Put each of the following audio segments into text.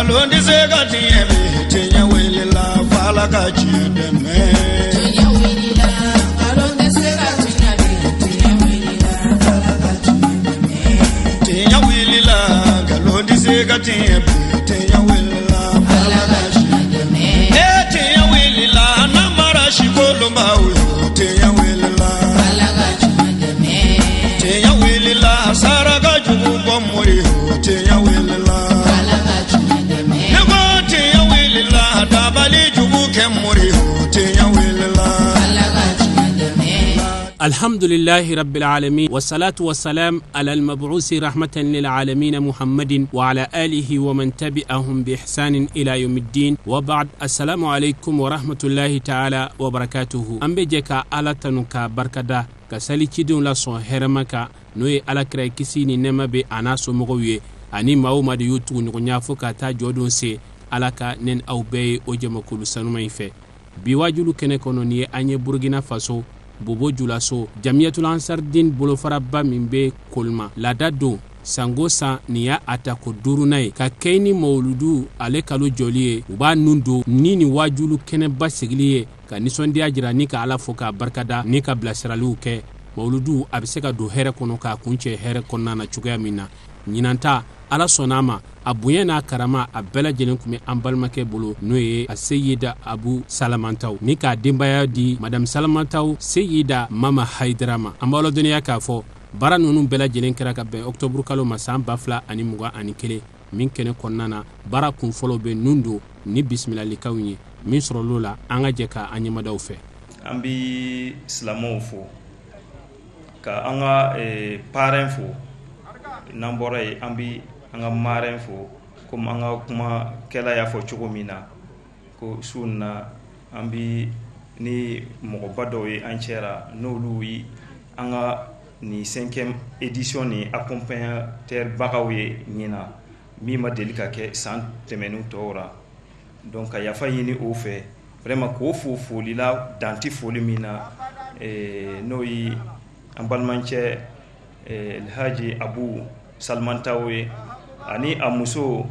ngalon di se ga tiebe tinya wele la fala ka chideme tinya wele la ngalon di se ga tiebe tinya wele la fala ka chideme tinya wele la ngalon di se ga tiebe tinya wele la fala ka chideme tinya wele la namara shikolo mawe tinya wele la fala ka chideme tinya wele la sara ga jubu bomori tinya wele la الحمد لله رب العالمين والصلاة والسلام على المبعوث رحمة للعالمين محمد وعلى آله ومن تبعهم بإحسان إلى يوم الدين وبعد. السلام عليكم ورحمة الله تعالى وبركاته. أمبجك على تنك بركدا كسالي تدون لصون هرمك نوي على كرايكسيني نما بي أناسو مغوية أني ماو ما ديوتو نغنيافو كاتا جودون سي alaka nen aw bey o jama kulu sanumay fe biwajulu kene kono ni anye Burkina Faso bobo julaso jamiyatul ansar din bolo farabba mimbe kolma ladado sangosa niya atako durunay ka kayni mawludu ale kalo joliye uba nundo nini wajulu kene basigiliye ka nisondi ajira ni ka ala foka barkada ni ka blasiralu ke mawludu abiseka do here kono ka kunche here konna na chugaya mina nyinanta ala sonama abuyena karama abela jelen kume ambalmake bolo noye a Seyida Abu Salamantaw ni ka dembaya di Madame Salamantaw Seyida Mama Haidrama ambalo duniya ka fo bara nunu bela jelen kera ka ben octobre kalo masan bafla ani muga ani kele min kene konnana bara kun folo be nundo ni bismillah likawni min soro lola anga jeka anyima daw fe ambi islamo fo ka anga parent fo nambore ambi anga maren fo comme anga kuma kela ya fo chogomina ko sunna ambi ni mogo badoy anchera no lui anga ni 5e édition ni accompagnateur bagawe nina mi ma delika ke sant temenu tora donc ya fa yini o fe vraiment ko fo foli la danti foli mina no yi ambalmanche el haji Abu Salamantaw ani amuso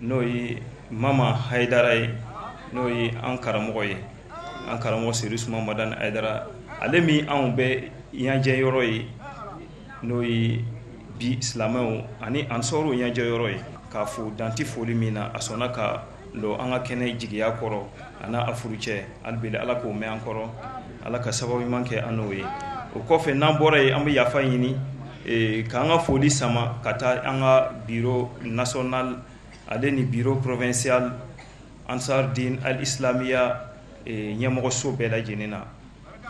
noyi Mama Haidara noyi ankara Sirus Mamadan Haidara alemi an be yanje yoroyi noyi bi islamau ani ansoro yanje yoroyi ka fu danti foli mina asona ka lo anga kene jigiya koro ana afuruche albele ala ko me ankoro ala ka sababu manke anoyi o kofe nambore ambi yafa yini ka anga foli sama kata anga bureau national ale ni bureau provincial Ansar Din Al Islamia nyamoko so bela jenena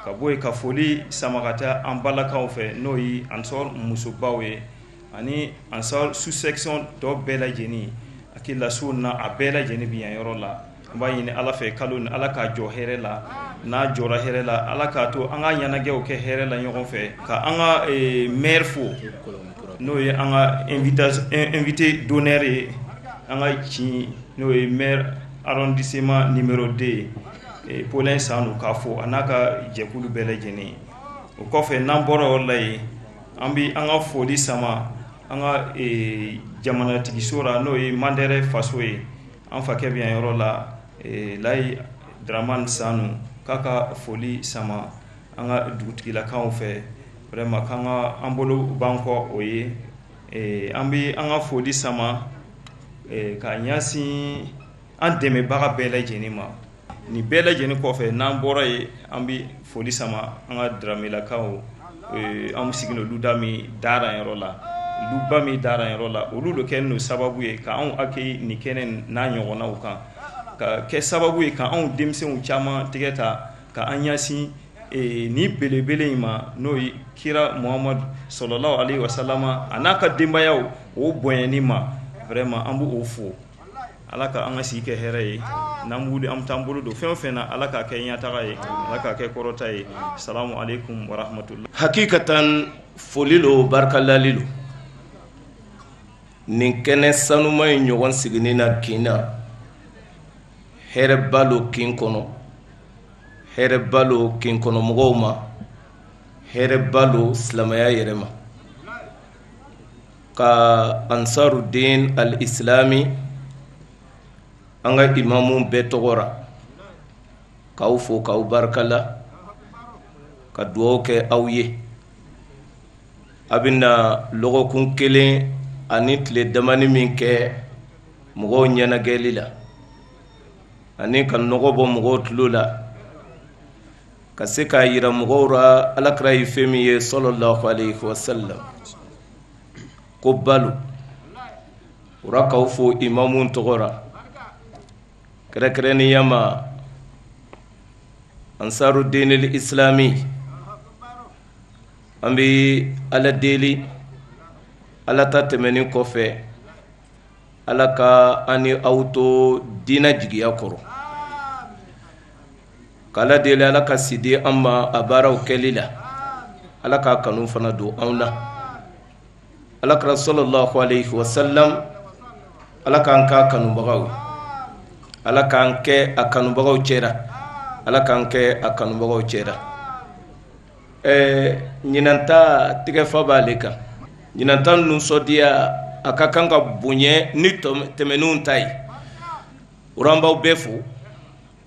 ka boy ka foli sama kata ambalaka ofe noyi Ansar musubawe ani Ansar sous section do bela jeni akila sunna a bela jeni biyan yorola bayini ala fe kalon ala ka jo herela na jora herela ala ka to anga nyanage o ke herela nyogon fe ka anga maire fo no ye anga invité d'honneur anga ci no ye maire arrondissement numéro 2 Paulin Sanu ka fo anaka jekulu bele jeni o ko fe namboro wallahi ambi anga fodi sama anga jamana tigi sora no ye Mandere Faso e en fa ke bien yorola lay Draman Sanu kaka foli sama anga dugutigila kan fe vraiment kanga ambolo banko oye ambi anga foli sama ka nyasi an deme baga bela jenima ni bela jeni ko fe nan bora ye ambi foli sama anga dramila kawo am sigino ludami dara yorola lubami dara yorola olulo kenno sababu ye ka an akay ni kenen na nyogona ukan ka ke sababu ye ka an demsen chama tigeta ka anyasi ni belebele ma no kira Muhammad sallallahu alaihi wasallama anaka dembayaw o boyani ma vraiment ambu ofo alaka angasi ke here namudi am tambulu do fenfena alaka ke nyata gaye alaka ke korota yi assalamu alaikum wa rahmatullah. Hakikatan folilo barkalalilu nin kene sanuma ɲɔgɔn sigini na kina hɛrɛ balo kin kɔnɔ hɛrɛ balo kin kɔnɔ mɔgɔw ma hɛrɛ balo silamaya yɛrɛ ma ka Ansarudin al-Islami anga imamu betogora kaw fo kaw barkala ka duwaw ke aw ye abina logo kun kelen ani tile damani min kɛ mɔgɔw ɲɛnagɛli la ani ka nɔgɔ bɔ mɔgɔw tulo la ka se k'a yira mɔgɔw ra alakira ye fɛn min ye sallallahu alaihi wasallam ko balo ura kaw fo imamu tɔgɔra kɛrɛkɛrɛniya ma ansaru dinil islami an bɛ ala deli ala ta tɛmɛnin kɔfɛ ala ka ani aw to diina jigiya kɔrɔ k'ala deli ala ka sidi an ma a baaraw kɛli la ala k'a kanu fana don anw na alakira sallallahu alaihi wasallam ala k'an k'a kanubagaw ala k'an kɛ a kanubagaw cɛra ala k'an kɛ a kanubagaw cɛra ɲinanta tigɛfa b'ale kan ɲinanta ninnu sɔdiya a ka kan ka bonya ni tɛmɛninw ta ye an b'aw bɛɛ fo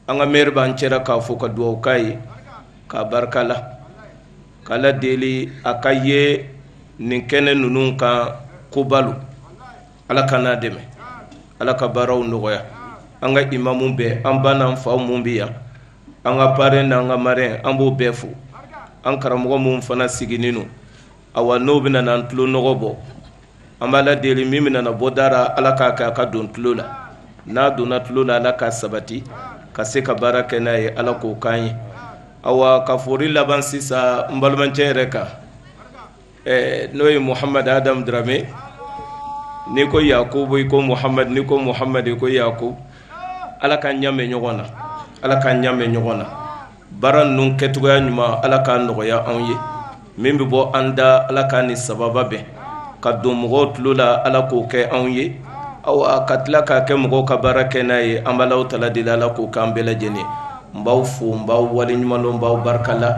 an ka mɛri b'an cɛra k'a fo ka duwawu k'a ye k'a barika la k'ala deli a ka ye nin kɛnɛ ninnu kan ko balo ala ka n'a dɛmɛ ala ka baaraw nɔgɔya an ka imamu bɛɛ an ba n'an faw mun bɛ yan an ka parrain n'an ka marrain an b'o bɛɛ fo an karamɔgɔ mun fana siginin no awa n'o bɛna n'an tulo nɔgɔ bɔ an b'a la deli min bɛna bɔ dara ala k'a kɛ a ka don tulo la n'a donna tulo la ala k'a sabati ka se ka baara kɛ n'a ye ala k'o k'an ye awa ka fori laban sisan n balimancɛ yɛrɛ kan n'o ye muhamad adam drame n'i ko yakubu i ko muhamad n'i ko muhamad i ko yakubu ala k'an ɲamɛ ɲɔgɔn na ala k'an ɲamɛ ɲɔgɔn na baara ninnu kɛcogoya ɲuman ala k'a nɔgɔya anw ye min bɛ bɔ an da ala k'a ni sababa bɛn ka don mɔgɔw tulo la ala k'o kɛ anw ye awa ka tila k'a kɛ mɔgɔw ka baara kɛ n'a ye an b'alaw tala deli ala k'o k'an bɛɛ lajɛlen n b'aw fo n b'aw waleɲuman n b'aw barika la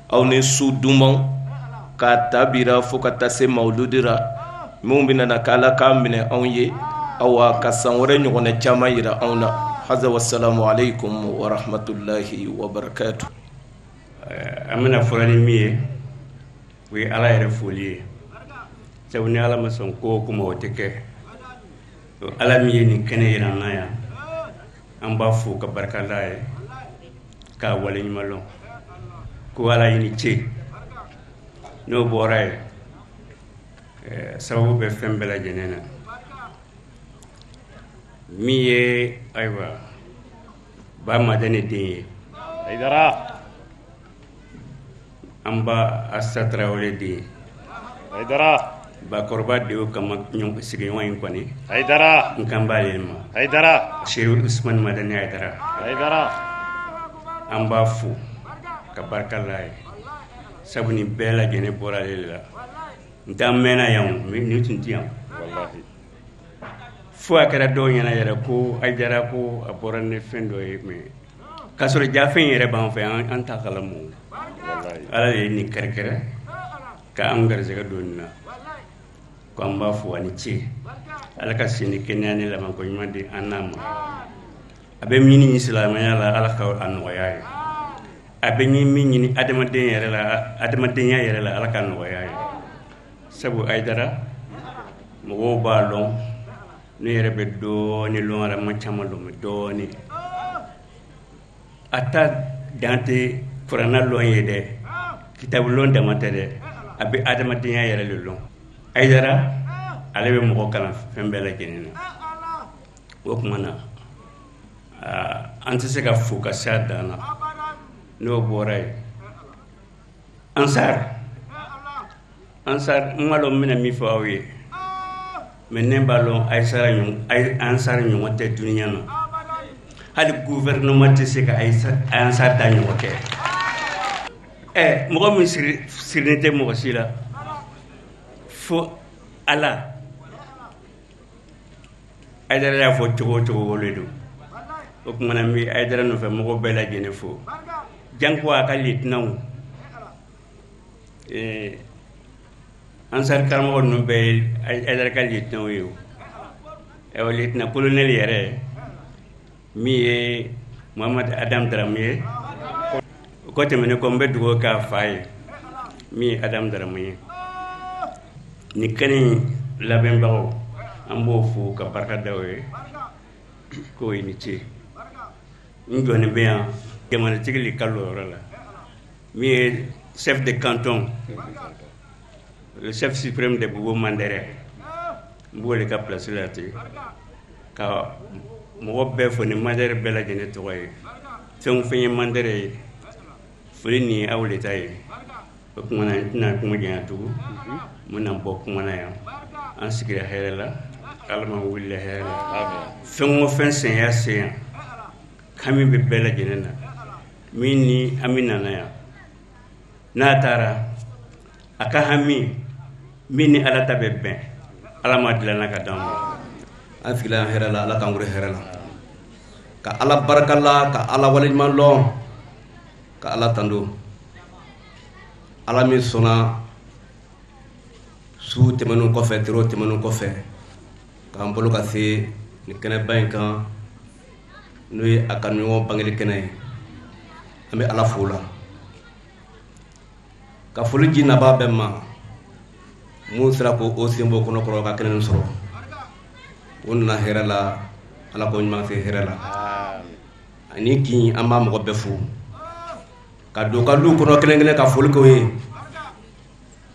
aw ni su dumanw k'a ta bira fo ka taa se mawuludira minnu bɛna na k'ala k'an minɛ anw ye awa ka san wɛrɛ ɲɔgɔnna caman yira anw na haza wassalamu alaikum wa rahmatullahi wa barakatuh. An bɛna fɔlɔ ni min ye o ye ala yɛrɛ foli ye sabu ni ala ma sɔn ko o kuma o tɛ kɛ ala min ye nin kɛnɛ yira an na yan an b'a fo ka barika da ye k'a waleɲuman lɔn ko ala ye ni ce n'o bɔra ye sababu bɛ fɛn bɛɛ lajɛlen na min ye ayiwa ba madani den ye Haidara an ba Asa Tarawele den ye Haidara bakɔrɔba de y'o kama sigiɲɔgɔn in kɔni Haidara n kan b'ale ma Haidara Shehu Usman Madani Haidara Haidara an b'a fo ka barika la ye sabu nin bɛɛ lajɛlen bɔra ale la n t'an mɛnna yan ni tun tɛ yan wallahi fo a kɛra dɔw ɲɛna yɛrɛ ko Haidara ko a bɔra ni fɛn dɔ ye mais k'a sɔrɔ jafɛn yɛrɛ b'an fɛ an t'a kalama wallahi ala de ye nin kɛrɛkɛrɛ ka an garisɛgɛ don nin na ko an b'a fo ani ce ala ka sini kɛnɛya ni labanko ɲuman di an n'a ma a bɛ min ɲini silamɛya la ala ka a nɔgɔya ye a bɛ min ɲini adamadenya yɛrɛ la ala ka nɔgɔya ye sabu Haidara mɔgɔw b'a lɔn ne yɛrɛ bɛ dɔɔni lɔn ala ma caman lɔn mɛ dɔɔni a ta dan tɛ kuranna lɔn ye dɛ kitabu lɔn dama tɛ dɛ a bɛ adamadenya yɛrɛ de lɔn Haidara ale bɛ mɔgɔ kalan fɛn bɛɛ lajɛlen na o tuma na an tɛ se ka fo ka se a dan na n'o bɔra ye Ansar n ma lɔn n bɛna min fɔ aw ye mais ne b'a lɔn Ansar ɲɔgɔn tɛ duniya na hali gouvernement tɛ se ka Ansar da ɲɔgɔn kɛ mɔgɔ min sirilen tɛ mɔgɔ si la fo ala Haidara y'a fɔ cogo o cogo wolo don o tuma na n bɛ Haidara nɔfɛ mɔgɔ bɛɛ lajɛlen fo janko a ka lieutenant Ansar karamɔgɔ ninnu bɛɛ ye Haidara ka lieutenant ye o lieutenant colonel yɛrɛ mi ye Muhammad Adam Dramé ko temene ko mbé dugo ka fay mi Adam Dramé ni kani laben bawo ambo fu ka barka dawe ko ni ci njone bien kemal tigli kallo la mi est chef de canton le chef suprême de Boubou Mandéré mbole ka place la ti ka mo be fo ni Mandéré bela jene to way fen fen Mandéré fuli ni awle tay ko ngana na ko mo jana tu mo nan bok mo na ya an sikira herela kalma wulle herela amen fen mo fen sen ya sen kami be bela jene na mini amina na ya na tara aka hami mini ala tabe ben ala ma dilana ka dam an sigila herala ala kan gure herala ka ala barakalla ka ala walijman lo ka ala tando ala mi sona su temenu ko fe tiro temenu ko fe ka mbolo ka se ni kene bayin kan nuy akanu wo bangeli kene ambe ala fula ka fulu jinna ba bemma mu sira ko o simbo kono ko ka kenen soro wonna herala ala ko nyma se herala ani ki amba mo befu ka do ka lu kono kenen ka fulu ko yi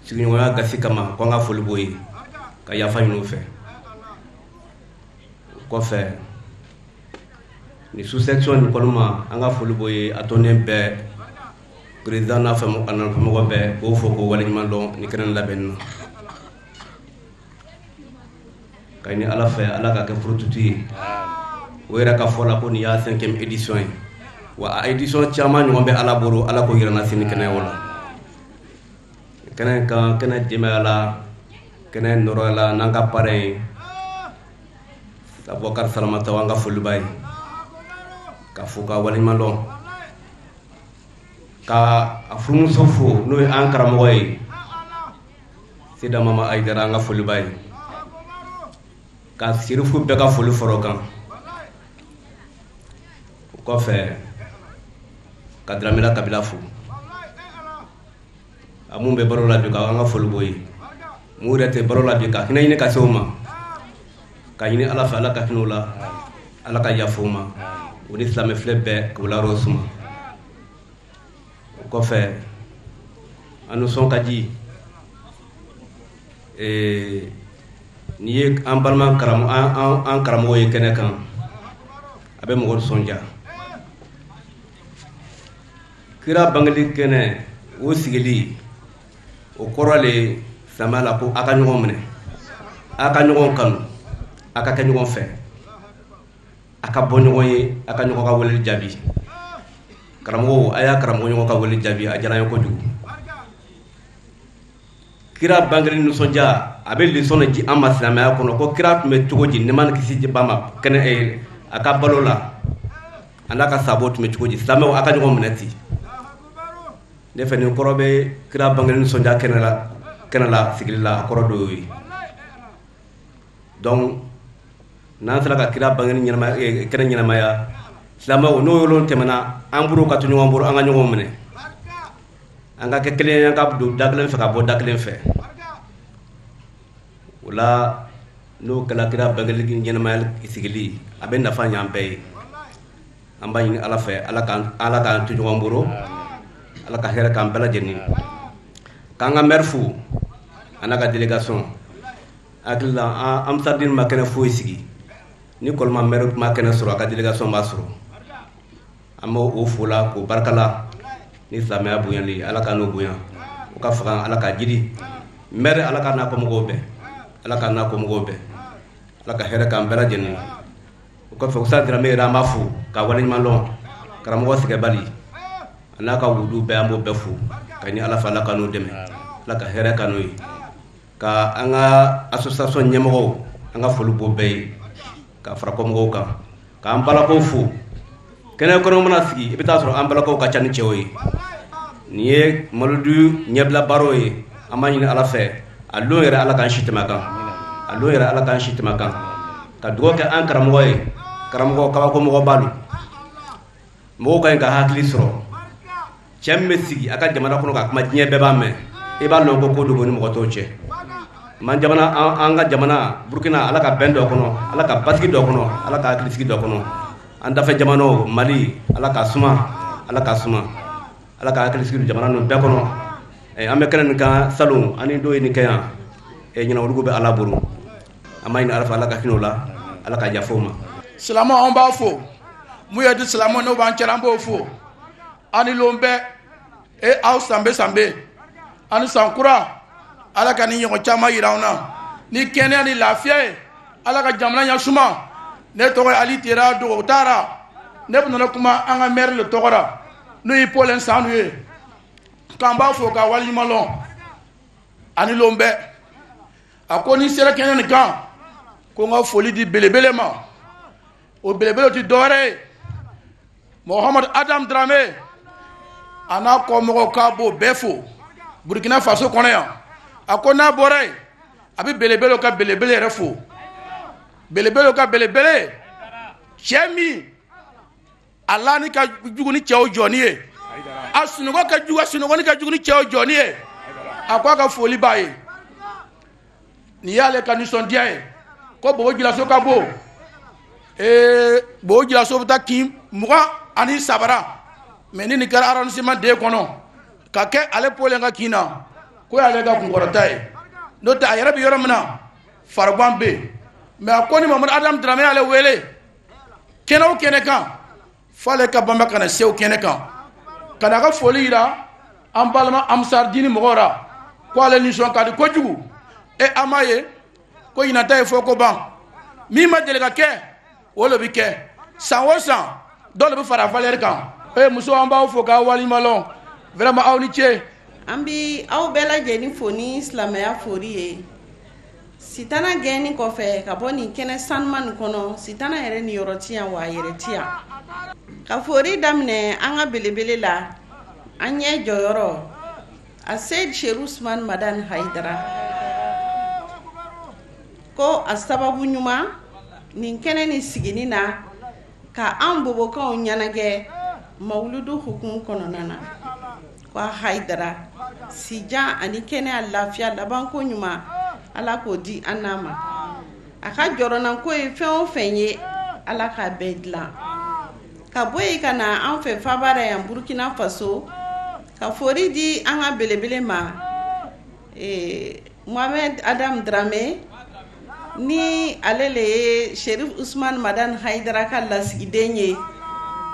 sigi ngwa ga sikama ko nga fulu boyi ka ya fa ñu fe ko fe ni sous section ni koluma anga fulu boyi atonen be président na fa mo anal fa mo be o fo ko wala nyma lo ni kenen la ben kayni ala fe ala ka ke frututi wera ka fola ko ni ya 5e édition wa édition chama ni ngombe ala boro ala ko yirana sini kene wala kene kan kene jemala kene norola nanga pare Abubakar Salamata wanga fulubay ka fuka wali malo ka afrumu sofu no ankara moy sida mama aidara nga fulubay ka sirifu be ka fulu forokan ko fe ka dramela kabila fu amumbe barola bi ka nga fuluboy mu rete barola bi ka hinayne ka soma ka yini ala fa ala ka tinula ala ka yafuma woni islam flebe ko la rosuma ko fe anu son kaji ni an balman karam an karamo ye kene kan abe mo sonja kira bangali kene wo sigili o korale samala ko aka nyugo mene aka nyugo kan aka ka nyugo fe aka bonyo ye aka nyugo ka wole jabi karamo aya karamo nyugo ka wole jabi ajana ko jugu kira bangali no sonja abe li sona ji amma islamaya kono ko kira tume tugoji ne man kisi ji bama kene e aka balola andaka sabot me tugoji islamo aka nyugo menati defe ni korobe kira bangali no sonja kenala sigila korodo wi donc nan sala ka kira bangali nyama kene nyama ya islamo no yolon temana amburu ka tunyo amburu anga nyugo mene anga ke kelen ka du daklen fe ka bo daklen fe wala no kala kira bangali nyama isigili aben na fanya ambe amba ni ala fe ala kan tunyo amburu ala ka hera kan bela jenni kanga merfu anaka délégation akla am sardine makene fo sigi ni kolma mer makene sura ka délégation basro amo o fula ko barkala ni samaya buyali ala ka no buya o ka faga ala ka jidi mer ala ka na ko mo be ala ka na ko mo be ala ka hera kan bela jenni o ka fa sa dira me ra mafu ka wani malon karamo wasige bali anaka wudu be ambo befu kani ala fa la kanu deme la ka hera kanu ka anga association nyemo anga fulu bo be ka fra ko ngo ka ambala ko fu kene ko no mona sigi ibita so ambala ko ka chani cheoyi niye maludu nyebla baroyi amani ala fe allo yera ala kan shitma kan allo yera ala kan shitma kan ka dugo ka an karamo karamɔgɔ kabako mɔgɔ balu mɔgɔw ka ɲi ka hakili sɔrɔ cɛ min bɛ sigi a ka jamana kɔnɔ ka kuma diɲɛ bɛɛ b'a mɛn i b'a lɔn ko dogo ni mɔgɔ tɔw cɛ man jamana an ka jamana Burkina ala ka bɛn dɔ kɔnɔ ala ka basigi dɔ kɔnɔ ala ka hakilisigi dɔ kɔnɔ an dafɛ jamanaw Mali ala ka suma ala ka hakilisigi jamana ninnu bɛɛ kɔnɔ an bɛ kɛnɛ nin kan salon ani dɔw ye nin kɛ yan ɲinawurugu bɛ ala bolo an b'a ɲini ala fɛ ala ka hinɛ o la ala ka yafa o ma silamɛw an b'a fo mun ye di silamɛw n'o b'an cɛla an b'o fo ani lon bɛɛ aw sanbe ani sankura ala ka ni ɲɔgɔn caman yira an na ni kɛnɛya ni lafiya ye ala ka jamana ɲasuma ne tɔgɔ ye Ali Tera Dogo Tara ne bɛna kuma an ka maire le tɔgɔ la n'o ye Paul Nsanu ye k'an b'a fo ka waleɲuman lɔn ani lon bɛɛ a ko ni sera kɛnɛ nin kan ko n ka foli di belebele ma o belebele ti dɔwɛrɛ ye Mohamed Adam Dramé a n'a kɔmɔgɔw k'a b'o bɛɛ fo Burkina Faso kɔnɔ yan a ko n'a bɔra yen a bɛ belebele ka belebele yɛrɛ fo belebele ka belebele cɛ min a lani ka jugu ni cɛw jɔni ye a sunɔgɔ ka jugu a sunɔgɔni ka jugu ni cɛw jɔni ye a ko a ka foli b'a ye nin y'ale ka nisɔndiya ye ko Bobo Djilasso ka bɔ Bobo Djilasso bɛ taa kin 27 mais ni nin kɛra arrondissement D kɔnɔ ka kɛ ale Paul ka kin na ko y'ale ka kunkɔrɔta ye n'o tɛ a yɛrɛ bɛ yɔrɔ min na farigan bɛ yen mais a ko ni Mohamed Adam Dramé y'ale wele kɛnɛ o kɛnɛ kan f'ale ka banba ka na se o kɛnɛ kan ka na ka foli yira an balima Amsar Dini mɔgɔw la ko ale nisɔn ka di kojugu an m'a ye ko ɲinata ye fɔ ko ban min ma deli ka kɛ o le bɛ kɛ san o san dɔw le bɛ fara valeur kan muso an b'aw fo k'aw waleɲuman lɔn vraiment aw ni ce. An bi aw bɛɛ lajɛlen fo ni silamɛya fori ye sitana gɛnni kɔfɛ ka bɔ nin kɛnɛ sanuman nin kɔnɔ sitana yɛrɛ ni yɔrɔ ti yan wa a yɛrɛ ti yan ka fori daminɛ an ka belebele la an ɲɛ jɔyɔrɔ a Seyid Sheikh Usman Madan Haidara ko a sababu ɲuman nin kɛnɛ ni sigini na ka an bobokaw ɲɛnajɛ mawuludu hukumu kɔnɔna na ko a Haidara sijan ani kɛnɛya lafiya labanko ɲuman ala k'o di an n'a ma a ka jɔrɔnanko ye fɛn o fɛn ye ala k'a bɛɛ dilan ka bɔ yen ka na an fɛ fabara yan Burkina Faso ka fori di an ka belebele ma Mohamed Adam Dramé ni ale le ye Sherif Usman Madan Haidara ka lasigiden ye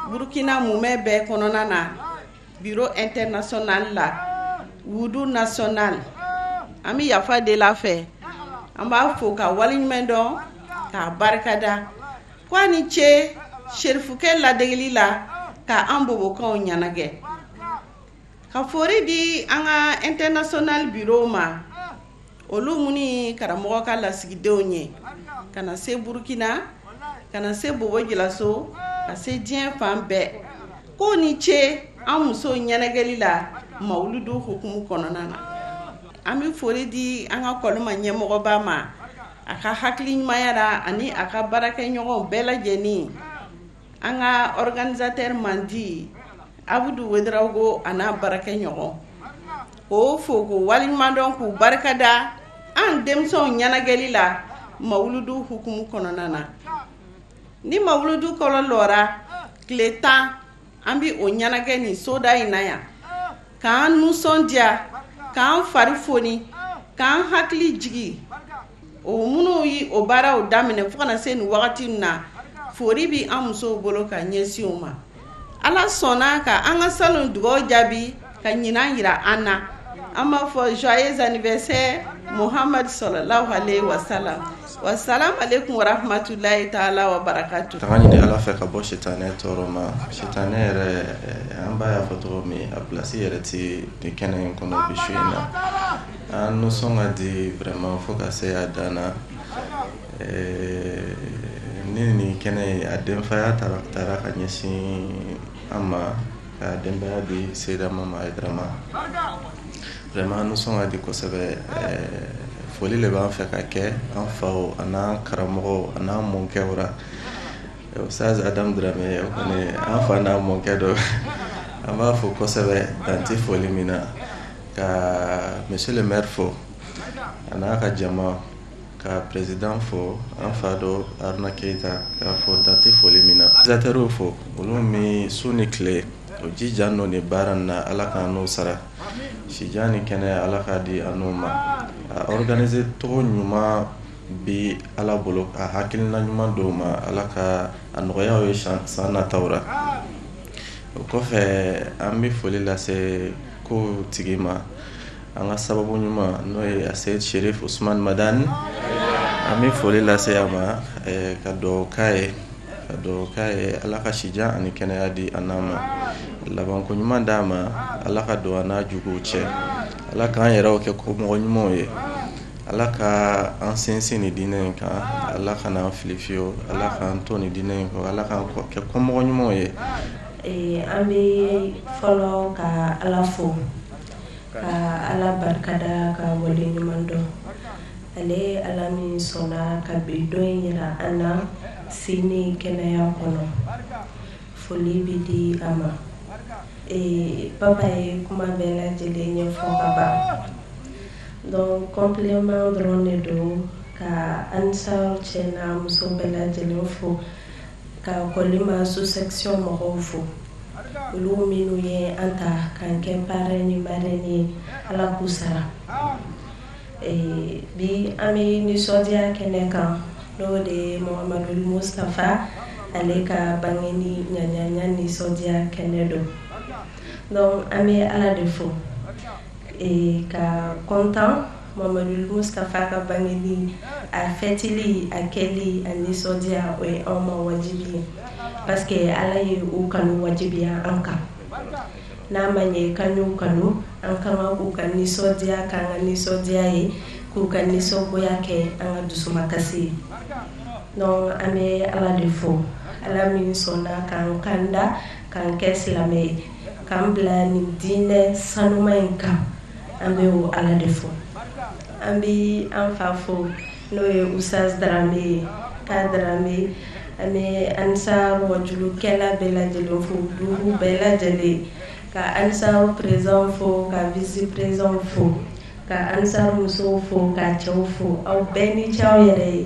Burkina mumɛ bɛɛ kɔnɔna na bureau international la wudu national an bɛ yafa de la fɛ an b'a fo ka waleɲuman dɔn k'a barikada ko a ni ce serifukɛ ladegeli la ka an bobokanw ɲɛnajɛ ka fori di an ka international bureau ma olu minnu karamɔgɔ ka lasigidenw ye ka na se Burkina ka na se Bobo Djilasso ka se diɲɛ fan bɛɛ ko ni ce an musow ɲɛnajɛli la mawuludu hukumu kɔnɔna na an bɛ foli di an ka kɔlɔma ɲɛmɔgɔba ma a ka hakili ɲumanya la ani a ka baarakɛɲɔgɔnw bɛɛ lajɛlen an ka organisateur mandi Abudu Wedraogo a n'a baarakɛɲɔgɔn k'o fo k'o waleɲuman dɔn k'u barikada an denmisɛnw ɲɛnajɛli la mawuludu hukumu kɔnɔna na ni mawuludu kɔlɔ lɔra tile 10 an bɛ o ɲɛnajɛ nin soda in na yan k'an nisɔndiya k'an fari foni k'an hakili jigi o minnu ye o baaraw daminɛ fo kana se nin wagati na fori bi an musow bolo ka ɲɛsin o ma ala sɔnna ka an ka salon dugawu jaabi ka ɲinan yira an na an b'a fɔ joyeux anniversaire Muhammad sallallahu alaihi wasallam wassalamu alaikum warahmatullahi ta'ala wa barakatuh. Taga ɲini ala fɛ ka bɔ sitanɛ tɔɔrɔ ma sitanɛ yɛrɛ an b'a y'a fɔ cogo min a pilasi yɛrɛ ti nin kɛnɛ in kɔnɔ bi su in na an nisɔn ka di vraiment fo ka se a dan na ni nin kɛnɛ a denfaya taara ka ɲɛsin an ma ka denbaya di Seyid Mama Haidara ma vraiment an nisɔn ka di kosɛbɛ foli le b'an fɛ ka kɛ an faw a n'an karamɔgɔw a n'an mɔkɛw la Ustaz Adam Dramé o kɔni an fa n'a mɔkɛ dɔ an b'a fɔ kosɛbɛ dante foli min na ka monsieur le maire fo a n'a ka jama ka président fo an fa dɔ Aruna Keita k'a fɔ dante foli min na organisateurs fo olu min su ni tile o jija n'o ni baara na Ala k'an n'o sara sijan ni kɛnɛya Ala k'a di an n'o ma a organiser togo ɲuman bi Ala bolo a hakilina ɲuman dɔw ma Ala ka a nɔgɔya ye san nataw ra o kɔfɛ an bɛ foli lase ko tigi ma an ka sababu ɲuman n'o ye Seyid Sherif Usman Madani an bɛ foli lase a ma ka dugawu k'a ye Ala ka sijan ani kɛnɛya di a n'a ma labanko ɲuman d'a ma Ala ka don a n'a juguw cɛ Ala k'an yɛrɛw kɛ mɔgɔ ɲumanw ye Ala ka an sinsin ni diinɛ in kan Ala ka n'an fili fiyewu Ala k'an to ni diinɛ in kɔ Ala k'an kɛ kɔmɔgɔ ɲumanw ye an bɛ fɔlɔ ka Ala fo ka Ala barikada ka wale ɲuman dɔn ale Ala min sɔnna ka bi dɔ in yira an na sini kɛnɛya kɔnɔ foli bɛ di a ma papa ye kuma bɛɛ lajɛlen ɲɛfɔ ka ban donc complément dɔrɔn de don ka Ansar cɛ n'a muso bɛɛ lajɛlen fo ka Kolima sous-section mɔgɔw fo olu minnu ye an ta k'an kɛ parrain ni marraine ye Ala k'u sara bi an bɛ nisɔndiya kɛnɛ kan n'o de ye Muhamadu Mustafa ale ka bangeni ɲaɲaɲa nisɔndiya kɛnɛ don donc an bɛ Ala de fo ka content Muhamadu Mustafa ka bangeni a fɛtili a kɛli a nisɔndiya o ye anw ma wajibi ye parce que Ala ye u kanu wajibiya an kan n'a ma ɲɛ kan y'u kanu an kan ka k'u ka nisɔndiya k'an ka nisɔndiya ye k'u ka nisɔngoya kɛ an ka dusumakasi ye donc an bɛ Ala de fo Ala min sɔnna k'an kanda k'an kɛ silamɛ ye k'an bila nin diinɛ sanuma in kan an bɛ o Ala de fo an bɛ an fa fo n'o ye Ustaz Dramé ka Dramé an bɛ Ansar wajulukɛla bɛɛ lajɛlen fo dugu bɛɛ lajɛlen ka Ansar président fo ka vice président fo ka Ansar musow fo ka cɛw fo aw bɛɛ ni ce aw yɛrɛ ye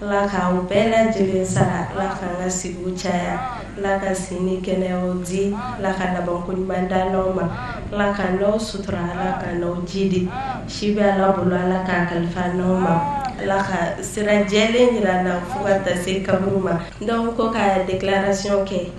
Ala k'aw bɛɛ lajɛlen sara Ala k'an ka sigiw caya Ala ka sini kɛnɛyaw di Ala ka labanko ɲuman di n'aw ma Ala ka n'aw sutura Ala ka n'aw jidi si bɛ Ala bolo Ala k'a kalifa n'aw ma Ala ka sira jɛlen jira na fo ka taa se kaburu ma donc ko ka déclaration kɛ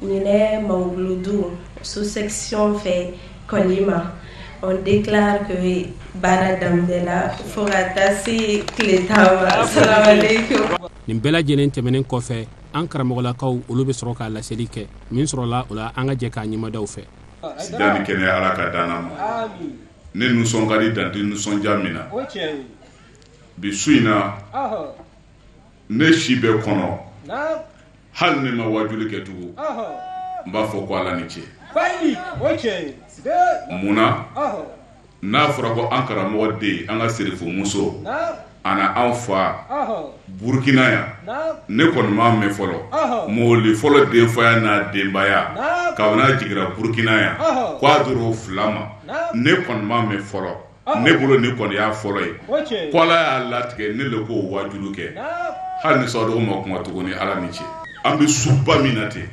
ɲinɛ Mawuludu sous-section fɛ Kolima on déclare que baara daminɛ la fo ka taa se tile 10 ma assalamu alaikum nin bɛɛ lajɛlen tɛmɛnen kɔfɛ an karamɔgɔlakaw olu bɛ sɔrɔ k'a laseli kɛ min sɔrɔla o la an ka jɛ k'a ɲɛmadaw fɛ sida ni kɛnɛya Ala ka danna ma ne nisɔn ka di dante nisɔndiya min na bi su in na ne si bɛ kɔnɔ hali ne ma wajuli kɛ tugun n b'a fɔ ko Ala ni ce munna n'a fɔra ko an karamɔgɔ den an ka serifo muso ana an fa Burkina yan ne kɔni m'a mɛn fɔlɔ mɔgɔli fɔlɔ denfaya n'a denbaya kabini jigira Burkina yan k'a dɔrɔ 2 ma ne kɔni m'a mɛn fɔlɔ ne bolo ne kɔni y'a fɔlɔ ye ko Ala y'a latigɛ ne le k'o wajulu kɛ hali ni sɔrɔ ma kuma tuguni Ala ni ce an bɛ suba min na ten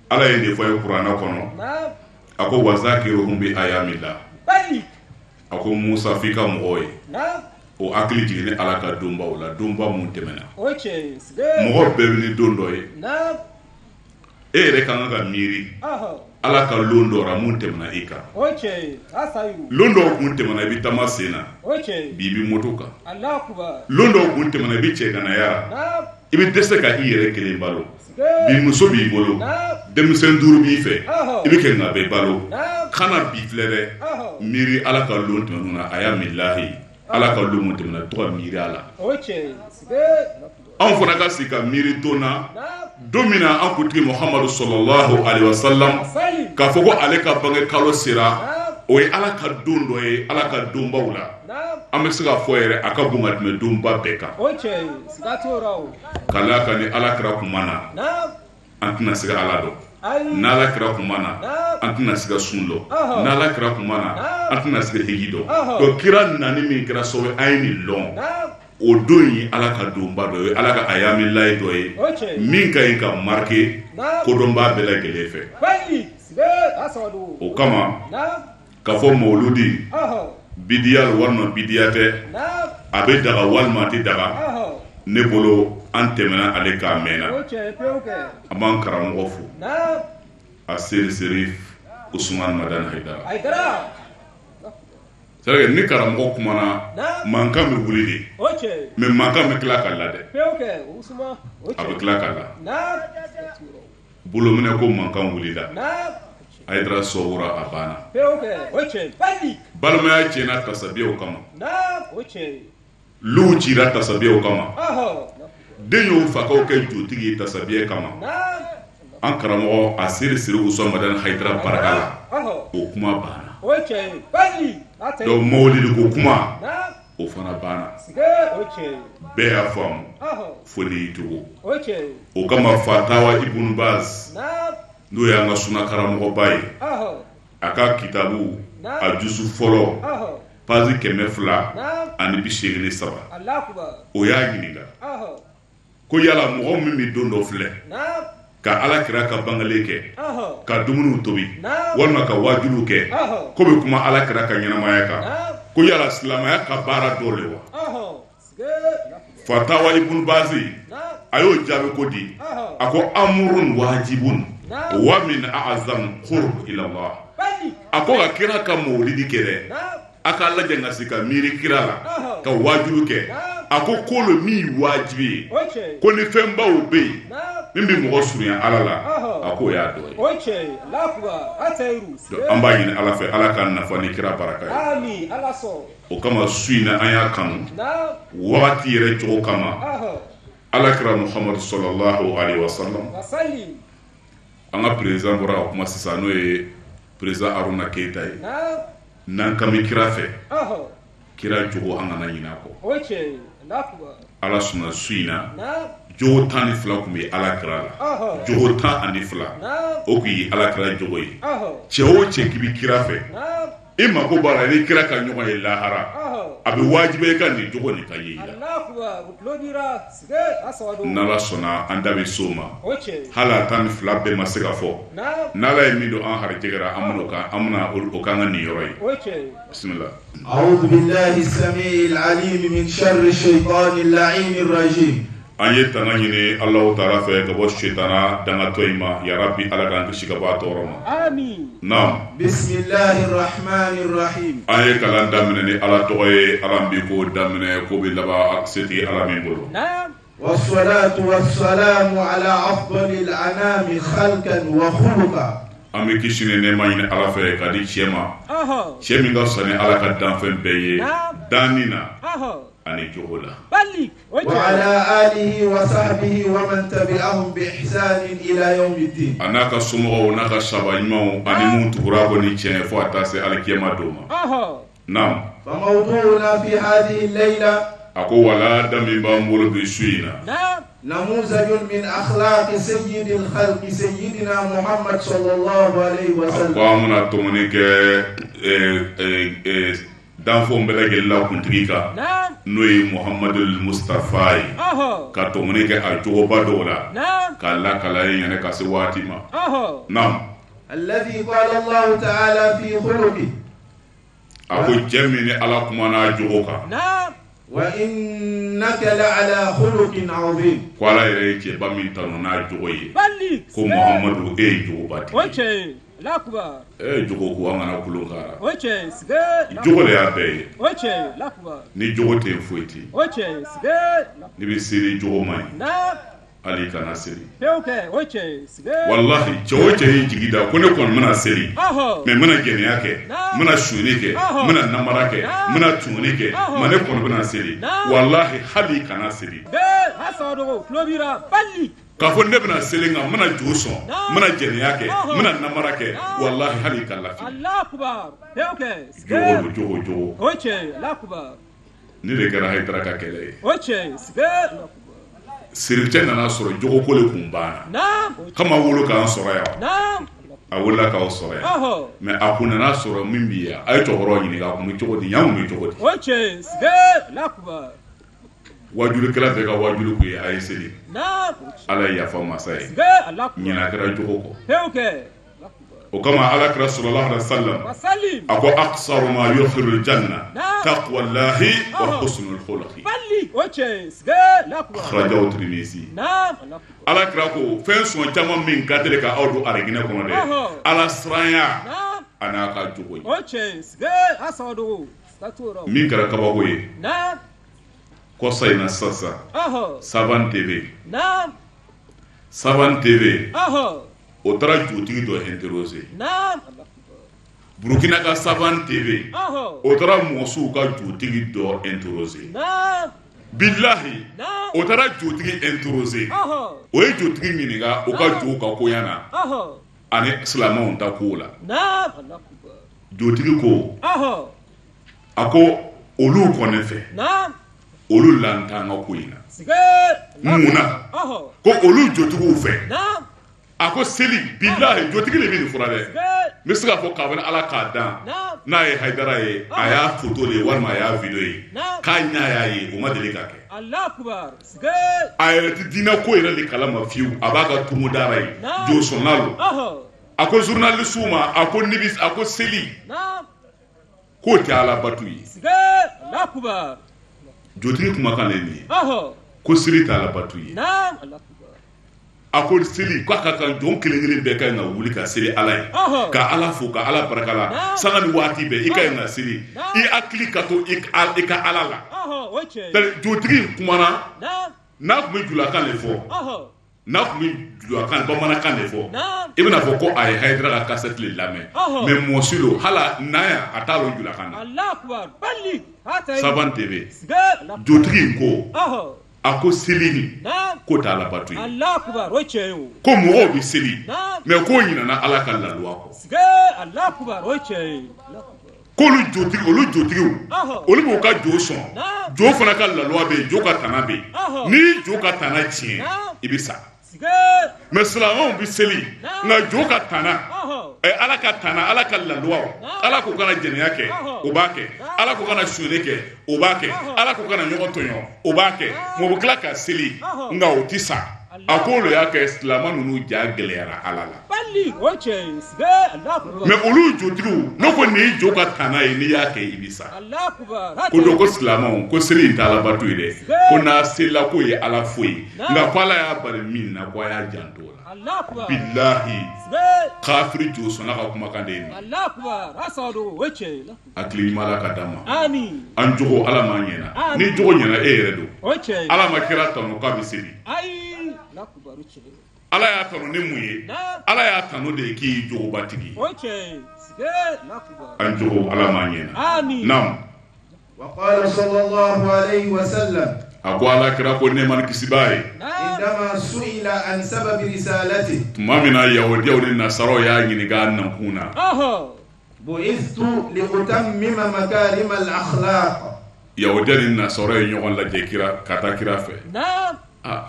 Ala ye de fɔ ye Kurana kɔnɔ a ko wazakiruhum bi ayamillah a ko Musa f'i ka mɔgɔw ye o hakili jiginni Ala ka donbaw la donba mun tɛmɛna mɔgɔ bɛɛ bɛ ni don dɔ ye e yɛrɛ kan ka miiri Ala ka lon dɔ ra mun tɛmɛna i kan lon dɔw kun tɛmɛna i bɛ taama sen na bi bɛ moto kan lon dɔw kun tɛmɛna i bɛ cɛ ganaya i bɛ dɛsɛ ka i yɛrɛ kelen balo bi muso b'i bolo denmisɛn 5 b'i fɛ i bɛ kɛ nka bɛɛ balo kana bi filɛ dɛ miiri Ala ka lon tɛmɛna na a y'a milahi Ala ka lon mun tɛmɛna to ka miiri a la anw fana ka sigi ka miiri don na don min na an kuntigi Muhamadu sallallahu alaihi wasallam k'a fɔ ko ale ka bange kalo sera o ye Ala ka don dɔ ye Ala ka donbaw la an bɛ se ka fɔ yɛrɛ a ka bon ka tɛmɛ donba bɛɛ kan kala ka ni alakira kuma na an tɛna se ka ala dɔn n'alakira kuma na an tɛna se ka sun dɔn n'alakira kuma na an tɛna se ka hiji dɔn donc kira nani min kɛra sababu an ye nin lɔn o don ye ala ka donba dɔ ye ala ka ayamilayi dɔ ye min ka ɲi ka marqué kodɔnba bɛɛ lajɛlen fɛ o kama ka fɔ mawludi bidiya walima bidiya tɛ a bɛ daga walima a tɛ daga ne bolo an tɛmɛna ale k'a mɛnna an b'an karamɔgɔ fo a seri Usman Madan Haidara c'est vrai que ni karamɔgɔ kumana mankan bɛ wuli de mais mankan bɛ tila ka la dɛ a bɛ tila ka la bolominɛ ko mankan wulila Haidara sɔgɔra a banna balimaya tiɲɛna tasabiyaw kama luw cira tasabiyaw kama den y'o fakaw kɛ jotigi ye tasabiya kama an karamɔgɔ a seri Usman Madan Haidara barika la o kuma banna donc mawlidi ko kuma o fana banna bɛɛ y'a faamu fo n'i y'i tugu o kama Fatawa Ibn Baz n'o y'an ka suna karamɔgɔba ye a ka kitabu a jusu fɔlɔ page 287 o y'a ɲininka ko yala mɔgɔ min bɛ don dɔ filɛ ka alakira ka bangale kɛ ka dumuniw tobi walima ka wajibiw kɛ ko bɛ kuma alakira ka ɲɛnamaya kan ko yala silamaya ka baara dɔ le wa Fatawa Ibn Bazi a y'o jaabi ko di a ko amrun wajibun wa min a'zam qurb ila Allah a ko ka kira ka mawlidi kɛ dɛ a ka lajɛ ka se ka miiri kira la ka wajibiw kɛ a ko kolo min wajibi ye ko ni fɛnbaw bɛ yen min bɛ mɔgɔ surunya ala la a ko y'a dɔ ye an b'a ɲini ala fɛ ala ka nafa ni kira baraka ye o kama su in na an y'a kanu wagati yɛrɛ cogo kama ala kira Muhammadu sallallahu alaihi wa sallam an ka président bɔra ka kuma sisan n'o ye président Aruna Keita ye n'an kami kira fɛ kira jogo an kana ɲinɛ a kɔ ala sɔnna su in na jogo 12 tun bɛ ala kira la jogo 12 o tun ye ala kira jogo ye cɛ o cɛ k'i bɛ kira fɛ i mako b'a la ni kira ka ɲɔgɔn ye lahara a bɛ wajibi i ka nin jogo nin ka ye i la n'ala sɔnna an da bɛ so ma hali a 12 bɛɛ ma se ka fɔ n'ala ye min don an harijɛgɛra an bɛna o k'an ka nin yɔrɔ ye bisimila. أعوذ بالله السميع العليم من شر الشيطان اللعين الرجيم an ye tanga ɲini Alahu Taala fɛ ka bɔ shetana dangatɔ in ma ya Rabbi ala k'an kisi ka bɔ a tɔɔrɔ ma amin naam bismillahir rahmanir rahim an ye kalan daminɛ ni ala tɔgɔ ye ala bi ko daminɛ ko bɛ laban setigi ala min bolo naam wassalatu wassalamu ala afdalil anami khalqan wa khuluqan an bɛ kisi ni nɛɛma ɲini ala fɛ ka di cɛ ma cɛ min ka fisa ni ala ka danfɛn bɛɛ ye danni na ani jogo la وعلى آله وصحبه ومن تبعهم بإحسان إلى يوم الدين أنا كسمعه أنا كشبابيمه أنا منتظر أبني شيء فاتاس على كيما دوما نعم فموضوعنا في هذه الليلة أقول ولا دم بامور بشوينا نموذج من أخلاق سيد الخلق سيدنا محمد صلى الله عليه وسلم أقامنا تومنيك danfo mbele gella kuntigi ka no ye Muhammadul Mustafa ye ka tɔmɔni kɛ a jogoba dɔw la ka lakala ye ɲɛnɛ ka se waati ma naam alladhi qala Allah ta'ala fi khuluqi a ko cɛ min ni ala kuma n'a jogo kan wa innaka la'ala khuluqin 'azim ko ala yɛrɛ ye cɛba min tanu n'a jogo ye ko Muhammadu e ye jogoba tigi jogo ko an kana kulon kara jogo de y'a bɛɛ ye ni jogo tɛ foyi tɛ ni bɛ seri jogo man ɲi hali kana seri wallahi cɛ o cɛ ye jigi da ko ne kɔni bɛna seri mais n bɛna jɛnɛya kɛ n bɛna suyɛni kɛ n bɛna namara kɛ n bɛna tumuni kɛ mais ne kɔni bɛna seri wallahi hali kana seri k'a fɔ ne bɛna seli nka n bɛna jo sɔn n bɛna jɛnɛya kɛ n bɛna namara kɛ wallahi hali ka lafiya jogo ni de kɛra Haidara ka kɛlɛ ye o cɛ sige sirikɛ nana sɔrɔ jogo ko le kun banna kama wolo k'an sɔrɔ yan a wolola k'aw sɔrɔ yan mais a kun nana sɔrɔ min bi yan a ye cɛkɔrɔba ɲininka kun bɛ cogo di yan kun bɛ cogo di o cɛ sige lakuba wajulikɛla bɛɛ ka wajulu kun ye a ye seli ala ye yafa masa ye ɲinan kɛra jogo kɔ o kama ala kira sallallahu alaihi wasallam a ko aqsaru ma yudkhilul janna taqwallahi wa husnul khuluqi akhrajahu Tirmidhi ala kira ko fɛn sɔn caman min ka teli ka aw don araginɛ kɔnɔ dɛ ala siranya ana ka jogo ye min kɛra kabako ye kosa ina sasa Saban TV Saban TV o taara jotigi dɔ interroger Burkina ka Saban TV o taara mɔsuw ka jotigi dɔ interroger billahi o taara jotigi interroger o ye jotigi ɲininka o ka jo ka koya na ani silamɛw ta ko la jotigi ko a ko olu kɔnɛ fɛ olu lantan ka ko in na munna ko olu jotigiw fɛ a ko seli billahi jotigi le bi nin fura dɛ n bɛ se k'a fɔ k'a bɛ ala k'a dan n'a ye Haidara ye a y'a photo de ye walima a y'a video ye k'a ɲa y'a ye o ma deli ka kɛ a yɛrɛ tɛ diinɛ ko yɛrɛ de kalama fiyewu a b'a ka tumu dara ye jo sɔnna a ko journaliste ma a ko nibi a ko seli k'o tɛ ala bato ye jotigi kumakan le nin ye ko seli tɛ ala bato ye a ko seli k'a ka kan jɔn kelen-kelen bɛɛ ka ɲi ka wuli ka seli ala ye ka ala fo ka ala barakala sanga ni waati bɛɛ i ka ɲi ka seli i hakili ka to i ka ala la jotigi kumana n'a tun bɛ julakan de fɔ n'a tun bɛ julakan bamanankan de fɔ i bɛna fɔ ko a ye Haidara ka cassette le lamɛn mais mɔsi lo hala n'a a t'a lɔn julakan na Saban TV jotigi ko a ko seli ni ko t'a la bato ye ko mɔgɔw bɛ seli mais ko ɲinana ala ka laluwa kɔ k'olu jotigiw olu b'u ka jo sɔn jo fana ka laluwa bɛ yen jo ka tana bɛ yen ni jo ka tana tiɲɛ i bɛ sa mais silamɛw bɛ seli nka jo ka tana ala ka tana ala ka laluwa ala ko kana jɛnɛya kɛ o b'a kɛ ala ko kana suɲɛni kɛ o b'a kɛ ala ko kana ɲɔgɔn tɔɲɔ o b'a kɛ mɛ o bɛ tila ka seli nka o tɛ sa a ko olu y'a kɛ silamɛ ninnu ja gɛlɛyara ala la mais olu jotigiw ne ko nin ye jo ka tana ye n'i y'a kɛ i bɛ sa ko dɔn ko silamɛw ko seli in tɛ ala bato ye dɛ ko n'a selila k'o ye ala fo ye nka ko ala y'a bari min na ko a y'a janto o la billahi kafiri jo sɔnna ka kumakan de ye nin hakili ɲuman ala ka d'a ma an jogo ala ma ɲɛna ni jogo ɲɛna e yɛrɛ don ala ma kira tanu k'a bɛ seli ala y'a tanu ni mun ye ala y'a tanu de ye k'i ye jogobatigi an jogo ala ma ɲɛna naam wa qala sallallahu alayhi wa sallam a ko ala kira ko ne man kisiba ye indama su'ila an sababi risalati tuma min na yahudiyaw ni nasaraw y'a ɲininka nankun na bu'ithtu li utammima makarim al akhlaq yahudiya ni nasaraw ye ɲɔgɔn lajɛ kira ka taa kira fɛ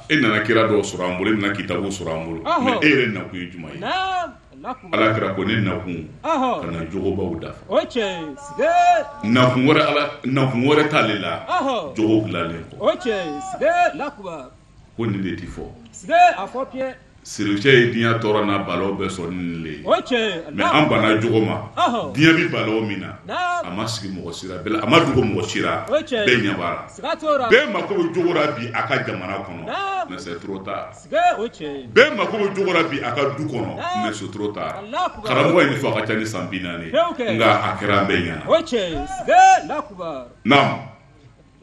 e nana kira dɔw sɔrɔ an bolo e nana kitabu sɔrɔ an bolo mais e yɛrɛ nakun ye jumɛn ye ala kira ko ne nakun ka na jogobaw dafa nakun wɛrɛ t'ale la jogo dilanlen kɔ ko nin de ti fɔ sirikɛ ye diɲɛ tɔɔrɔ n'a balaw bɛɛ sɔrɔ nin le ye mais an banna jogo ma diɲɛ bi balaw min na a ma sigi mɔgɔ sira bɛɛ a ma dogo mɔgɔ sira bɛɛ ɲɛ b'a la bɛɛ mako bɛ jogo la bi a ka jamana kɔnɔ mais c'est trop tard bɛɛ mako bɛ jogo la bi a ka du kɔnɔ mais c'est trop tard karamɔgɔ ye nin fɔ a ka ca ni san 40 nka a kɛra an bɛɛ ɲɛna naam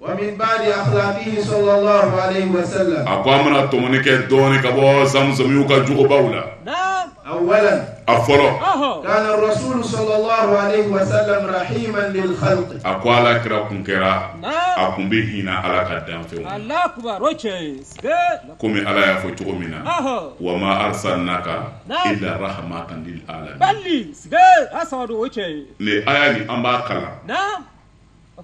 ومن بعد أخلاقه صلى الله عليه وسلم أقامنا تومنك دونك أبو زمزم يوكا جوباولا أولا أفضل كان الرسول صلى الله عليه وسلم رحيما للخلق أقوالا كرا كنكرا أقوم بهنا على قدام فيهم الله أكبر كم على يفوتو منا وما أرسلناك إلا رحمة للعالمين بلي سجل أصعد وجهي لآياني أمبا كلا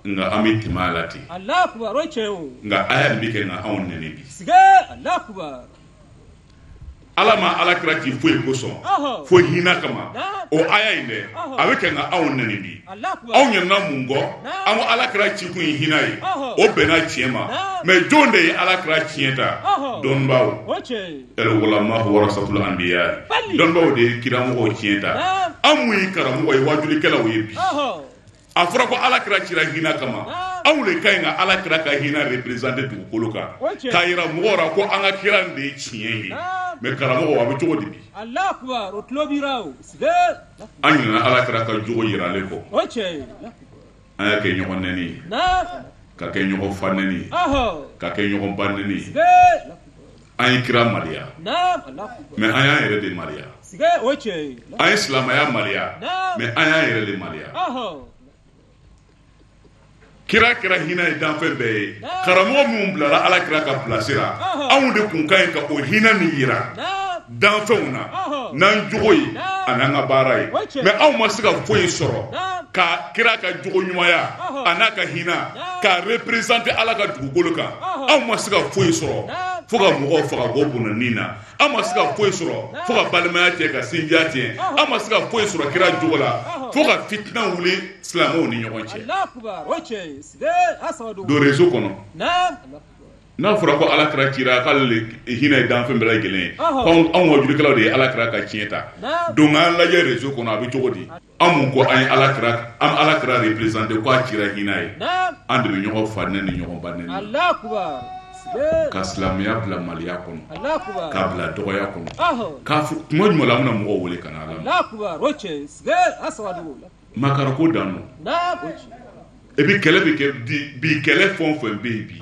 nga amiti malati Allah akbar oche nga aya bi ke nga on nene bi sige Allah akbar alama alakira ki foi boson foi hina kama o aya inde avec nga on nene bi on yena mungo amo alakira ki ku hina yi o bena chiema mais jonde alakira chienta don bawo oche el ulama wa rasul anbiya don bawo de kiram o chienta amu karam o wajuli kala o yebi afra ko alakira kira hina kama awle kaynga alakira ka hina representer du koloka kayira mugora ko anga kirande chienyi me karamo wa bitu dibi Allah akbar otlobirao sige anina alakira ka jogo yirale ko oche aya ke nyoko neni na ka ke nyoko faneni ka ke nyoko baneni sige ay kira maria na Allah akbar me aya yere de maria sige oche ay islam ya maria me aya yere de maria kira hina dan fe be karamo mun blara ala kira ka plasira awu de kun kan ka o hina ni yira dan fe una nan jogoyi ananga barai me awu masiga foyi soro ka kira ka jogo nyumaya anaka hina ka representer ala ka dugolo ka awu masiga foyi soro foga mugo foga gobuna nina ama siga foyi soro foga balmaya te ka sinja te ama siga foyi soro kira jogola foga fitna wuli islamo ni nyonche Allah akbar oche sige asadu do rezo kono na fura ko ala kira kira kal hina dan fe mbela gelen ko an wajuri kala de ala kira ka chieta donc an la je rezo kono abi jogodi amun ko ay ala kira representer ko kira hina yi and bi nyoko fanne ni nyoko banne Allah akbar ka silamɛya bila maliya kɔnɔ Allah akbar ka bila dɔgɔya kɔnɔ ka kuma jumɛn la an bɛna mɔgɔw wele ka na ala Allah akbar oche sige asadu makara ko dan no na oche et puis kɛlɛ bɛ kɛ bi kɛlɛ fɛn o fɛn bɛ yen bi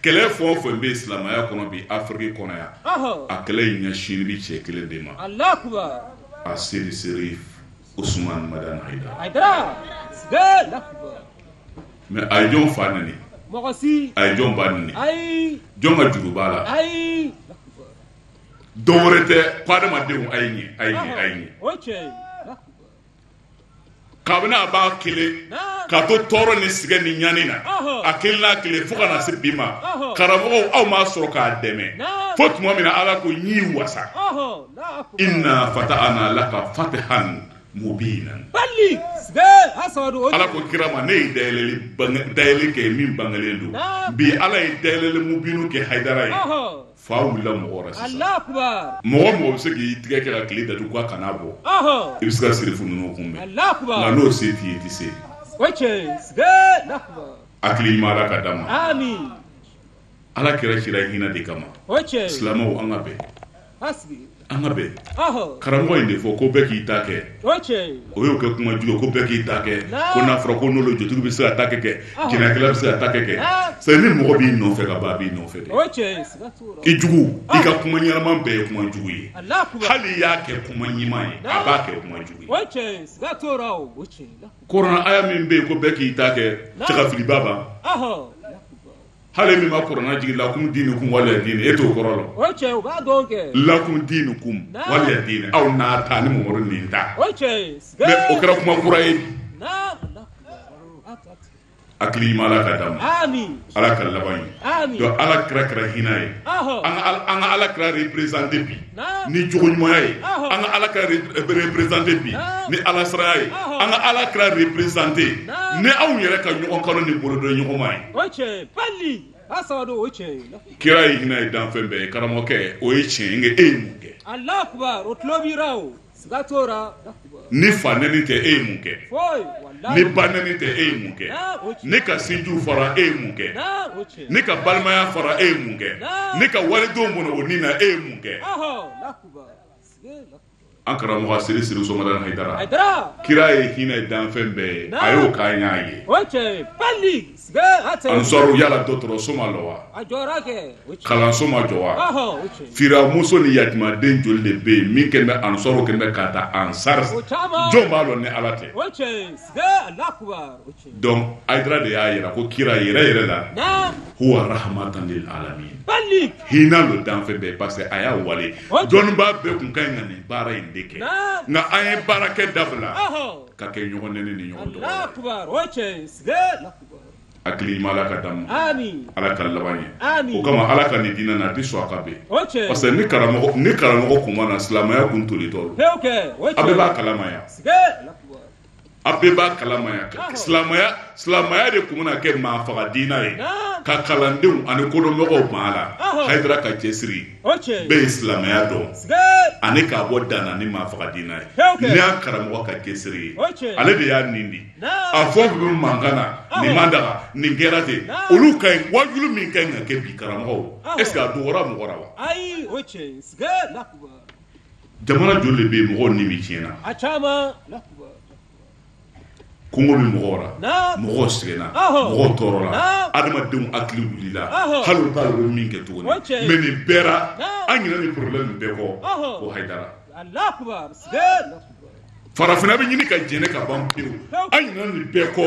kɛlɛ fɛn o fɛn bɛ yen silamɛya kɔnɔ bi afiriki kɔnɔ yan a kɛlɛ in ɲɛsin bi cɛ kelen de ma Allah akbar a seri Usman Madan Haidara sige Allah akbar mais a ye jɔn fa nani mɔgɔsi a ye jɔn ba nani ayi jɔn ka juru b'a la ayi dɔw wɛrɛ tɛ ko adamadenw a ye ɲɛ oche kabini a b'a kelen ka to tɔɔrɔ ni sɛgɛn ni ɲani na a kelen n'a kelen fo ka na se bi ma karamɔgɔw aw m'a sɔrɔ k'a dɛmɛ fo tuma min na ala ko ɲi wasa inna fatahana laka fatahan mubinan bali sige asadu ala ko kira ma ne ye dayɛlɛ kɛ min bangalen don bi ala ye dayɛlɛ mubinu kɛ Haidara ye fa wulila mɔgɔ la sisan Allah akbar mɔgɔ bɛ se k'i tigɛ kɛ ka tile datugu k'a kana bɔ i bɛ se ka sirifu ninnu kunbɛn Allah akbar nka n'o se t'i ye i tɛ se oche sige Allah akbar hakili ɲuman ala ka d'a ma amin ala kira kira hinɛ de kama oche silamɛw an ka bɛn hasbi an ka bɛn karamɔgɔ in de fɔ ko bɛɛ k'i ta kɛ oche o y'o kɛ kuma jugu ko bɛɛ k'i ta kɛ ko n'a fɔra ko n'olu jotigi bɛ se ka ta kɛ jɛnɛkɛla bɛ se ka ta kɛ c'est ni mɔgɔ b'i nɔfɛ ka ban a b'i nɔfɛ de oche i jugu i ka kuma ɲɛnama bɛɛ ye kuma jugu ye hali i y'a kɛ kuma ɲuman ye a b'a kɛ kuma jugu ye oche sigatora oche kɔrɔna aya min bɛ yen ko bɛɛ k'i ta kɛ cɛkafiliba ban hali min ma kɔrɔna jigi lakum diinukum waliya diini e t'o kɔrɔ la oche o b'a dɔn kɛ lakum diinukum waliya diini aw n'a ta ni Mamadu nin ta oche mais o kɛra kuma kura ye hakili ɲuman ala ka d'a ma amin ala ka laban ye amin donc ala kira hinɛ ye an ka ala kira représenter bi ni jogo ɲumanya ye an ka ala kira représenter bi ni ala saraya ye an ka ala kira représenter ni anw yɛrɛ ka ɲɔgɔn kanu ni bolodon ɲɔgɔn ma ye oche bali asadu oche kira ye hinɛ ye dan fɛn bɛɛ ye karamɔgɔkɛ o ye tiɲɛ nka e ye mun kɛ Allah akbar o tulobirao sigatora ni fa nɛni tɛ e ye mun kɛ ni ba nɛni tɛ e ye mun kɛ ni ka sinjiw fara e ye mun kɛ ni ka balimaya fara e ye mun kɛ ni ka walidenw bɔnɔ o nin na e ye mun kɛ an karamɔgɔ siri Usman Haidara kira ye hinɛ danfɛn bɛɛ ye a y'o k'an y'a ye ansɔrɔ yala dɔgɔtɔrɔso ma lɔ wa kalanso ma jɔ wa firamuso ni yatimaden joli de bɛ yen min kɛlen bɛ ansɔrɔ kɛlen bɛ k'a ta ansar jɔn b'a lɔ ni ala tɛ donc Haidara de y'a yira ko kira yɛrɛ la huwa rahmatan lil alamin hinɛ lo danfɛn bɛɛ parce que a y'a wale dɔnnibaa bɛɛ kun ka ɲi ka nin baara in de kɛ nka an ye baarakɛ dabila ka kɛ ɲɔgɔn nɛni ni ɲɔgɔn dɔgɔ akili ɲuman ala ka d'a ma Amin. ala ka laban ye Amin. o kama ala ka nin diinɛ na a tɛ sɔn a ka bɛn Ok. parce que ni karamɔgɔ kun ma na silamɛya kun tolitɔ Fais ok. Ok. a bɛɛ b'a kalama yan Sige. Allahu Akbar. a bɛɛ b'a kalama yan silamɛya de kun bɛna kɛ maafaga diinɛ ye ka kalandenw ani kodɔnbagaw ban a la Hayidara ka cɛsiri Ok. bɛɛ ye silamɛya dɔn Sige. ani k'a bɔ dan na ni maafaga diinɛ Ok. ye ni y'a karamɔgɔ ka cɛsiri ye Ok. ale de y'a nin di a fɔ bɛ mankan na nin man daga nin kɛra ten Nah. olu ka ɲi wajulu min ka ɲi ka kɛ bi karamɔgɔw est ce que a dɔgɔra mɔgɔ la wa Ayi, ok. Sige. Allahu Akbar. jamana joli de bɛ yen mɔgɔw ni bi tiɲɛna A caman. Allahu Akbar. kungo bɛ mɔgɔw la Nah. mɔgɔw sɛgɛnna Ahɔ. mɔgɔw tɔɔrɔ la Nah. adamadenw hakili wulila Ahɔ. hali u t'a dɔn u bɛ min kɛ tuguni Ok. mais nin bɛɛ la Nah. an ɲinɛ nin problème bɛɛ kɔ Ahɔ. ko Hayidara Allahu Akbar. Sige. Allahu Akbar. farafinna bɛ ɲini ka jɛnɛ ka ban pewu an ɲinɛ nin bɛɛ kɔ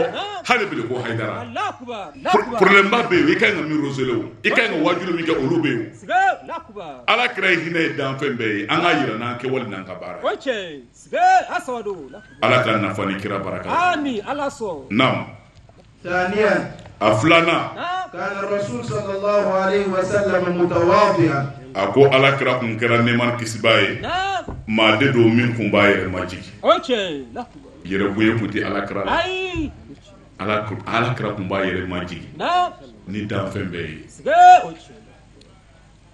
hali bɛ ko Hayidara Allahu Akbar. Allahu Akbar. problème ba bɛ yen i ka ɲi ka min rosele o i ka ɲi ka wajulu min kɛ olu bɛ yen Sige. Allahu Akbar. ala kira ye hinɛ ye danfɛn bɛɛ ye an ka yira n'an kɛwale n'an ka baara ye Ok. Sige. Asawado. Allahu Akbar. ala ka nafa ni kira baraka Amin. Allah so. naam ثانيا a filanan كان الرسول صلى الله عليه وسلم متواضعا a ko ala kira kun kɛra neman kisiba ye Nah. maa de don min kun b'a yɛrɛ majigi Ok. Allahu Akbar. yɛrɛ bonya kun tɛ ala kira la Ayi. ala kira kun b'a yɛrɛ majigi Nah. ni danfɛn bɛɛ ye Sige. Ok.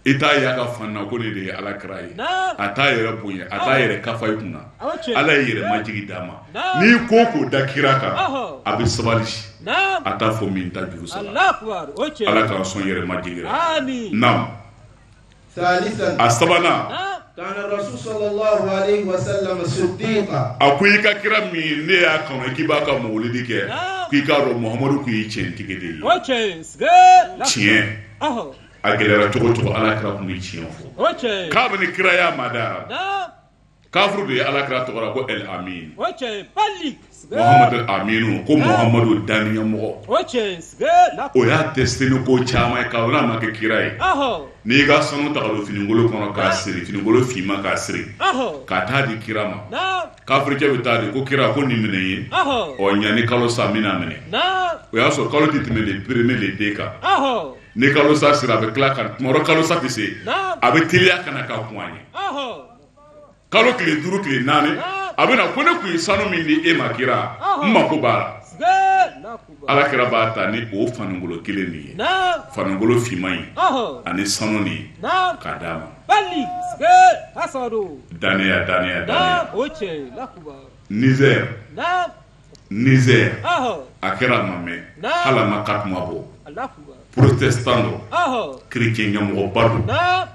i t'a ye a ka fan na ko ne de ye ala kira ye Nah. a t'a yɛrɛ bonya a t'a yɛrɛ kafa i kunna Ok. ala ye yɛrɛ majigi d'a ma Nah. n'i ko k'o da kira kan Ahɔ. a bɛ sabali Nah. a t'a fɔ min ta juru sara Allahu Akbar. Ok. ala k'an sɔn yɛrɛ majigi la Amin. naam ثالثا a sabanan Nah. كان الرسول صلى الله عليه وسلم صديقا a ko i ka kira min ne y'a kanu k'i b'a ka mawulidi kɛ Nah. k'i k'a dɔn muhamadu kun ye tiɲɛtigi de ye Ok. Sige. Allahu Akbar. tiɲɛ Ahɔ. a gɛlɛyara cogo cogo ala kira kun bɛ tiɲɛ fɔ Ok. k'a bɛ ni kira y'a ma da Nah. kafuru de ye ala kira tɔgɔ la ko el amin Ok. Balik. Sige. muhamadu aminu ko muhamadu daniya mɔgɔ Ok. Sige. Allahu o Akbar. y'a dɛsɛni ko caman ye k'a n'a ma kɛ kira ye Ahɔ. n'i ka sanu ta ka don finigolo kɔnɔ k'a siri finigolo finma k'a siri Ahɔ. k'a taa di kira ma Nah. kafirikɛ bɛ taa di ko kira ko nin minɛ ye Ahɔ. ɔ ɲani kalo sa min na minɛ Nah. o y'a sɔrɔ kalo tɛ tɛmɛ le premier le den kan Ahɔ. ni kalo sa sera a bɛ tila ka tuma dɔ kalo sa tɛ se Nah. a bɛ teliya ka na ka kun an ye Ahɔ. kalo tile duuru tile naani a bɛ na ko ne kun ye sanu min di e ma kira n mako b'a la Sige. Allahu Akbar. ala kira b'a ta ni o fanigolo kelen nin ye Nah. fanigolo finman in Ahɔ. ani sanu nin ye Nah. k'a d'a ma Balik. Sige. Asawado. daniya Nah. Ok. Allahu Akbar. Niger Ahɔ. a kɛra a ma mɛn Nah. hali a ma ka kuma bɔ Allahu Akbar. protestant do Ahɔ. chrétien ɲɛmɔgɔba do Nah.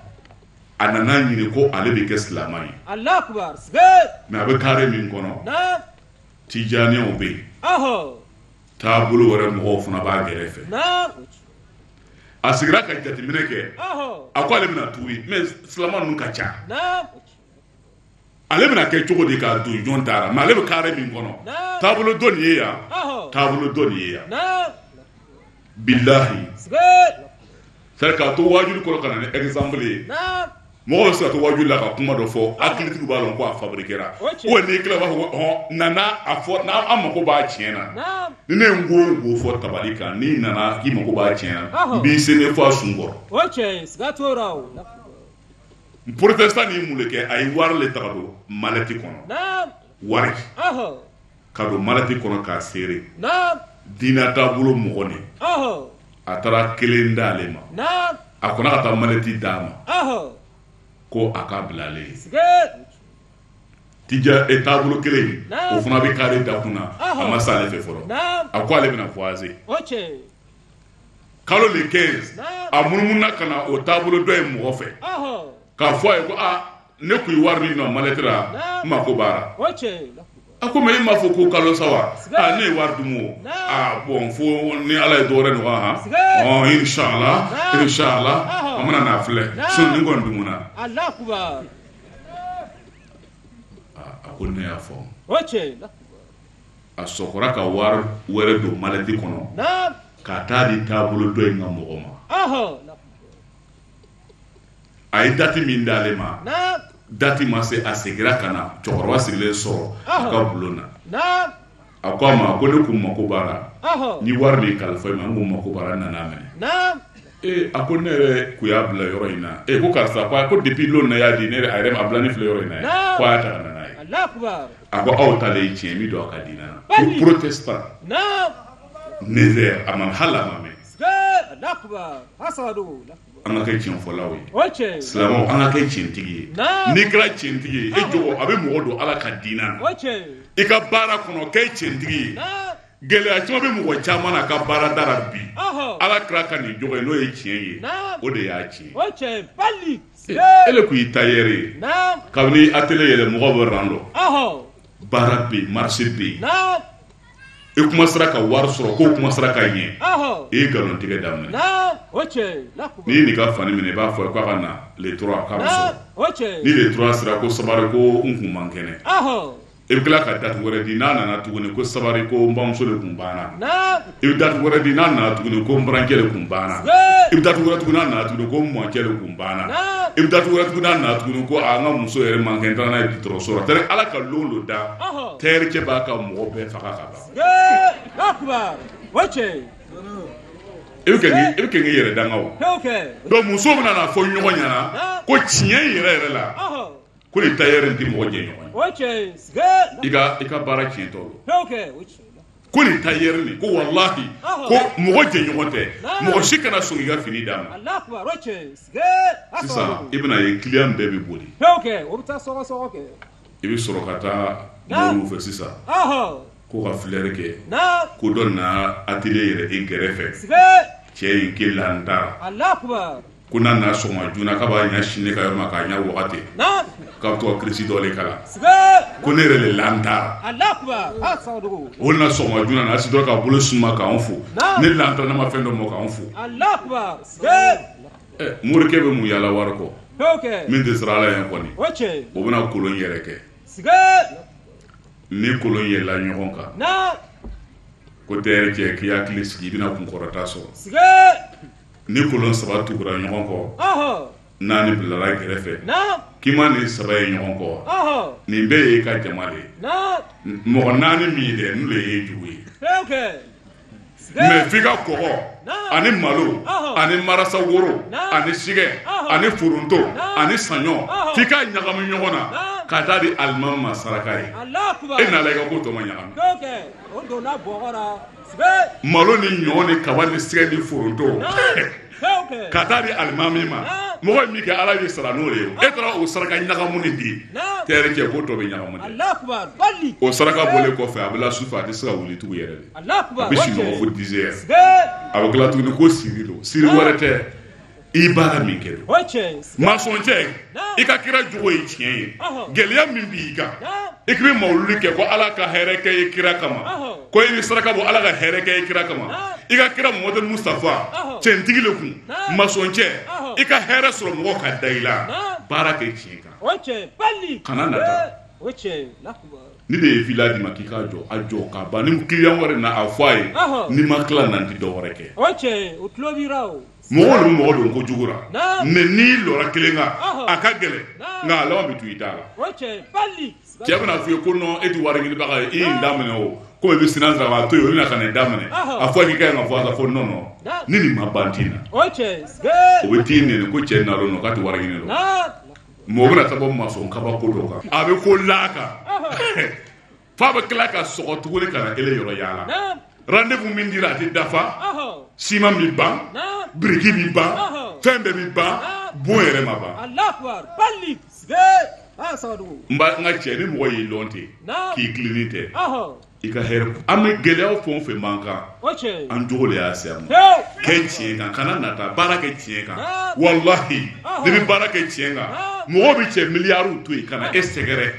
a nana ɲini ko ale bɛ kɛ silaman ye Allahu Akbar. Sige. mɛ a bɛ kare min kɔnɔ Nah. tijaniyaw bɛ yen Ahɔ. taabolo wɛrɛ mɔgɔw fana b'a gɛrɛfɛ Nah. a sigira ka jateminɛ kɛ Ahɔ. a ko ale bɛna tuubi mɛ silaman ninnu ka ca Nah. ale bɛna kɛ cogo di k'a don jɔn taara mɛ ale bɛ kare min kɔnɔ Nah. taabolo dɔ nin ye yan Ahɔ. taabolo dɔ nin ye yan Nah. bilahi Sige. c'est k'a to wajulu kɔrɔ ka na ni exemple ye Nah. mɔgɔw bɛ se ka to wajulu la ka kuma dɔ fɔ hakilitigiw b'a dɔn ko a fabriquera Ok. ou n'i tila b'a fɔ ko hɔn nana a fɔ n'an mako b'a tiɲɛ na Nah. ni ne ye n go fɔ tabali kan n'i nana k'i mako b'a tiɲɛ na Ahɔ. n b'i sene fɔ a sun kɔrɔ Ok. Siga t'o la o. Allahu Akbar. protestant ni mun de kɛ a ye wari le ta ka don malɛti kɔnɔ Nah. wari Ahɔ. ka don malɛti kɔnɔ k'a seere Nah. diinɛ taabolo mɔgɔ nin Ahɔ. a taara kelen d'ale ma Nah. a kɔnna ka taa malɛti d'a ma Ahɔ. ko a k'a bila ale ye Sige. tija taabolo kelen in Nah. o fana bɛ kare da kunna Ahɔ. a ma s'ale fɛ fɔlɔ Nah. a ko ale bɛna voiser Ok. kalo le 15 Nah. a munumuna ka na o taabolo dɔ ye mɔgɔ fɛ Ahɔ. k'a fɔ a ye ko ne kun ye wari min nɔ malɛti la n mako b'a la Ok. a ko mɛ i m'a fɔ ko kalo sa wa Siga. ne ye wari dun o Nah. bon fo ni ala ye dɔwɛrɛ nɔgɔya han Siga. inshallah Nah. inshallah Ahɔ. a mana n'a filɛ Nah. so ni kɔni dumuna Allahu Akbar. a ko ne y'a fɔ Ok. Allahu Akbar. a sɔkɔra ka wari wɛrɛ don malɛti kɔnɔ Nah. k'a taa di taabolo dɔ in ka mɔgɔ ma Ahɔ. a ye dati min d'ale ma Nah. dati ma se a segira ka na cɛkɔrɔba sigilen sɔrɔ a ka bulon na Nah. a ko a ma ko ne kun mako b'a la ni wari ni kalifa ma ngo mako bara nana mene a ko ne yɛrɛ ku y'a bila yɔrɔ in na ko karisa ko depuis lon na y'a di ne a yɛrɛ ma bila ne filɛ yɔrɔ in na ye ko a y'a ta ka na n'a ye a ko aw ta le ye tiɲɛ min don a ka di na ko protestant Nézer a ma hali a ma mɛn an ka kɛ tiɲɛfɔlaw ye silamɛw an ka kɛ tiɲɛtigi ye n'i kɛra tiɲɛtigi ye e jogo a bɛ mɔgɔ don Ala ka diina na i ka baara kɔnɔ kɛ tiɲɛtigi ye gɛlɛya caman bɛ mɔgɔ caman na ka baara dara bi Ala kira ka nin jogo ye n'o ye tiɲɛ ye o de y'a tiɲɛ ele ko i tailleur ye kabini atelier yɛlɛ mɔgɔ bɛ ran dɔ baara bɛ yen marché bɛ yen i commencera ka wari sɔrɔ k'o commencera ka ɲɛ i ye nkalon tigɛ daminɛ n'i ye nin ka fani minɛ i b'a fɔ k'a ka na les trois k'a bɛ sɔrɔ ni les trois sera ko sabari ko n kun man kɛnɛ i bɛ tila ka date wɛrɛ di n'a nana tuguni ko sabari ko n bamuso de kun banna i bɛ date wɛrɛ di n'a nana tuguni ko n burankɛ de kun banna i bɛ date wɛrɛ tuguni n'a nana tuguni ko n mɔcɛ de kun banna i bɛ date wɛrɛ tuguni n'a nana tuguni ko an ka muso yɛrɛ man kɛ n taara n'a ye dɔgɔtɔrɔso la c'est-à-dire Ala ka lon dɔ da tɛrikɛ b'a ka mɔgɔ bɛɛ faga ka ban i bɛ kɛ k'i yɛrɛ danga o donc muso bɛna na fɔ ɲɔgɔn ɲɛna ko tiɲɛ yɛrɛ yɛrɛ la ko nin tailleur in tɛ mɔgɔ jɛ ɲɔgɔn ye i ka baara tiɲɛ tɔ don ko nin tailleur nin ko wallahi ko mɔgɔ jɛ ɲɔgɔn tɛ mɔgɔ si kana sɔn i ka fini d'a ma sisan i bɛna ye client bɛɛ bɛ boli i bɛ sɔrɔ ka taa mɔriw fɛ sisan ko ka filɛri kɛ ko dɔ na atelier yɛrɛ i kɛrɛfɛ cɛ in k'i lantara ko n'a nana sɔgɔma joona k'a b'a ɲɛ sini ne ka yɔrɔ ma k'a ɲɛ wagati k'a bɛ to ka kirisi dɔ le kala ko ne yɛrɛ le lantara o na sɔgɔma joona na a si dɔrɔn k'a bolo suma k'anw fo ne lantara ne ma fɛn dɔ mɔ k'anw fo morikɛ bɛ mun yaala wari kɔ min tɛ sira Ala ye kɔni o bɛna kolon yɛrɛ kɛ ni kolon yɛlɛla ɲɔgɔn kan ko tɛyɛrɛ cɛ k'i hakili sigi i bɛna kunkɔrɔta sɔrɔ ni kolon saba tugura ɲɔgɔn kɔ naani bilara kɛrɛfɛ k'i ma nin saba ye ɲɔgɔn kɔ nin bɛɛ ye ka jama de ye mɔgɔ naani min ye dɛ n'o le ye jugu ye mais f'i ka kɔgɔ ani malo ani marasa woro ani sigɛ ani foronto ani saɲɔ f'i ka ɲagami ɲɔgɔn na ka taa di alimami ma saraka ye e nana i ka ko tɔ ma ɲagami malo ni ɲɔ ni kaba ni sigɛ ni foronto ka taa di alimami ma mɔgɔ min kɛ Ala y'i sara n'o ye e taara o saraka ɲagamu ni di tɛyɛrɛ cɛ ko tɔ bɛ ɲagamu de o saraka bɔlen kɔfɛ a bɛ la sufɛ a tɛ se ka wuli tugun yɛrɛ de a bɛ sunɔgɔ fo 10 heures a bɛ tila tuguni ko siri don siri wɛrɛ tɛ i baara min kɛ don masɔncɛ i ka kira jogo ye tiɲɛ ye gɛlɛya min b'i kan i k'i bɛ mawuludi kɛ ko Ala ka hɛrɛ kɛ i kira kama ko i ni saraka bɔ Ala ka hɛrɛ kɛ i kira kama i ka kira Muhamadu Mustafa cɛntigi le kun masɔncɛ i ka hɛrɛ sɔrɔ mɔgɔ ka da i la baara kɛ tiɲɛ kan kana nata ni de ye villa di ma k'i ka jɔ a jɔ ka ban ni client wɛrɛ na a fɔ a ye ni ma tila nan tɛ dɔ wɛrɛ kɛ mɔgɔ olu mɔgɔ don ko jugura mais n'i lɔra kelen kan a ka gɛlɛn nka a laban bɛ to i da la cɛ bɛna f'i ye ko non e tɛ wari ɲinibaga ye i y'i daminɛ o ko i bɛ sinan sira a to yen o bɛna ka na i daminɛ a fɔ k'i ka ɲi ka fɔ a la fo non non ni nin ma ban t'i na o bɛ t'i nɛni ko cɛ nalo nɔ k'a tɛ wari ɲini lɔ mɔgɔ bɛna taa bɔ masɔn kabako dɔ kan a bɛ ko l'a kan f'a bɛ tila ka sɔgɔ tuguni ka na ele yɔrɔ yaala rendez-vous min dira a tɛ dafa siman bɛ ban biriki bɛ ban fɛn bɛɛ bɛ ban bon yɛrɛ ma ban n ka cɛ ni mɔgɔ y'i lɔn ten k'i tilenin tɛ i ka hɛrɛ an bɛ gɛlɛya fɛn o fɛn man kan an jogo de y'a se a ma kɛ tiɲɛ kan kana nata baara kɛ tiɲɛ kan walahi ne bɛ baara kɛ tiɲɛ kan mɔgɔ bɛ cɛ miliyariw to yen ka na e sɛgɛrɛ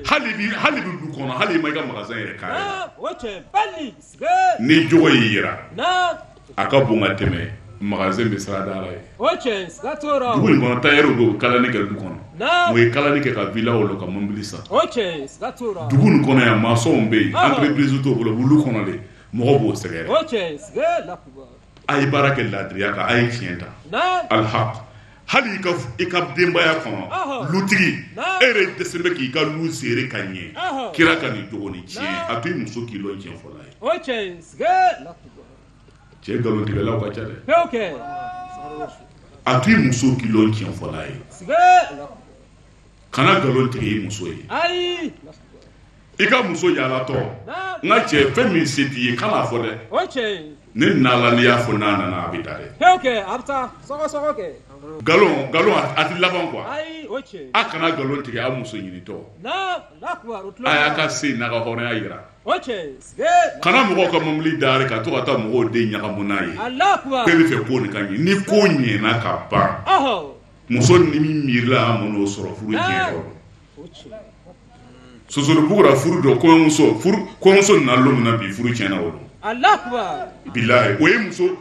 hali bi du kɔnɔ hali i ma i ka magasin yɛrɛ k'a ni jogo y'i yira a ka bon ka tɛmɛ magasin bɛ sira da la ye dugu in kɔnɔ tailleur bɛ kalani kɛ du kɔnɔ o ye kalani kɛ ka villa wolo ka mobili san dugu in kɔnɔ yan maçonw bɛ yen entreprise t'o bolo wulu kɔnɔ de mɔgɔ b'o sɛgɛrɛ a ye baara kɛ laadiriya kan a ye tiɲɛ ta alhaq hali i ka denbaya kɔnɔ lutigi e yɛrɛ dɛsɛlen bɛ k'i ka lu seere ka ɲɛ kira ka nin jogo ni tiɲɛ a to i muso k'i lɔn tiɲɛ fɔlɔ ye cɛ nkalontigɛlaw ka ca dɛ a to i muso k'i lɔn tiɲɛ fɔlɔ ye kana nkalon tigɛ i muso ye i ka muso yaalatɔ n ka cɛ fɛn min se t'i ye kan'a fɔ dɛ ne nala n'i y'a fɔ n'a nana a bɛ taa dɛ nkalon a ti laban quoi a kana nkalon tigɛ a muso ɲinitɔ a y'a ka se n'a ka hɔrɔnya yira kana mɔgɔw ka mobili dare ka to ka taa mɔgɔw den ɲagamu n'a ye bɛɛ bɛ fɛ ko nin ka ɲɛ ni ko ɲɛna ka ban muso ni min miirila a mɔn'o sɔrɔ furu diɲɛ kɔrɔ sosoribugura furu dɔ kɔɲɔmuso nana don min na bi furu tiɲɛna o don bilahi o ye muso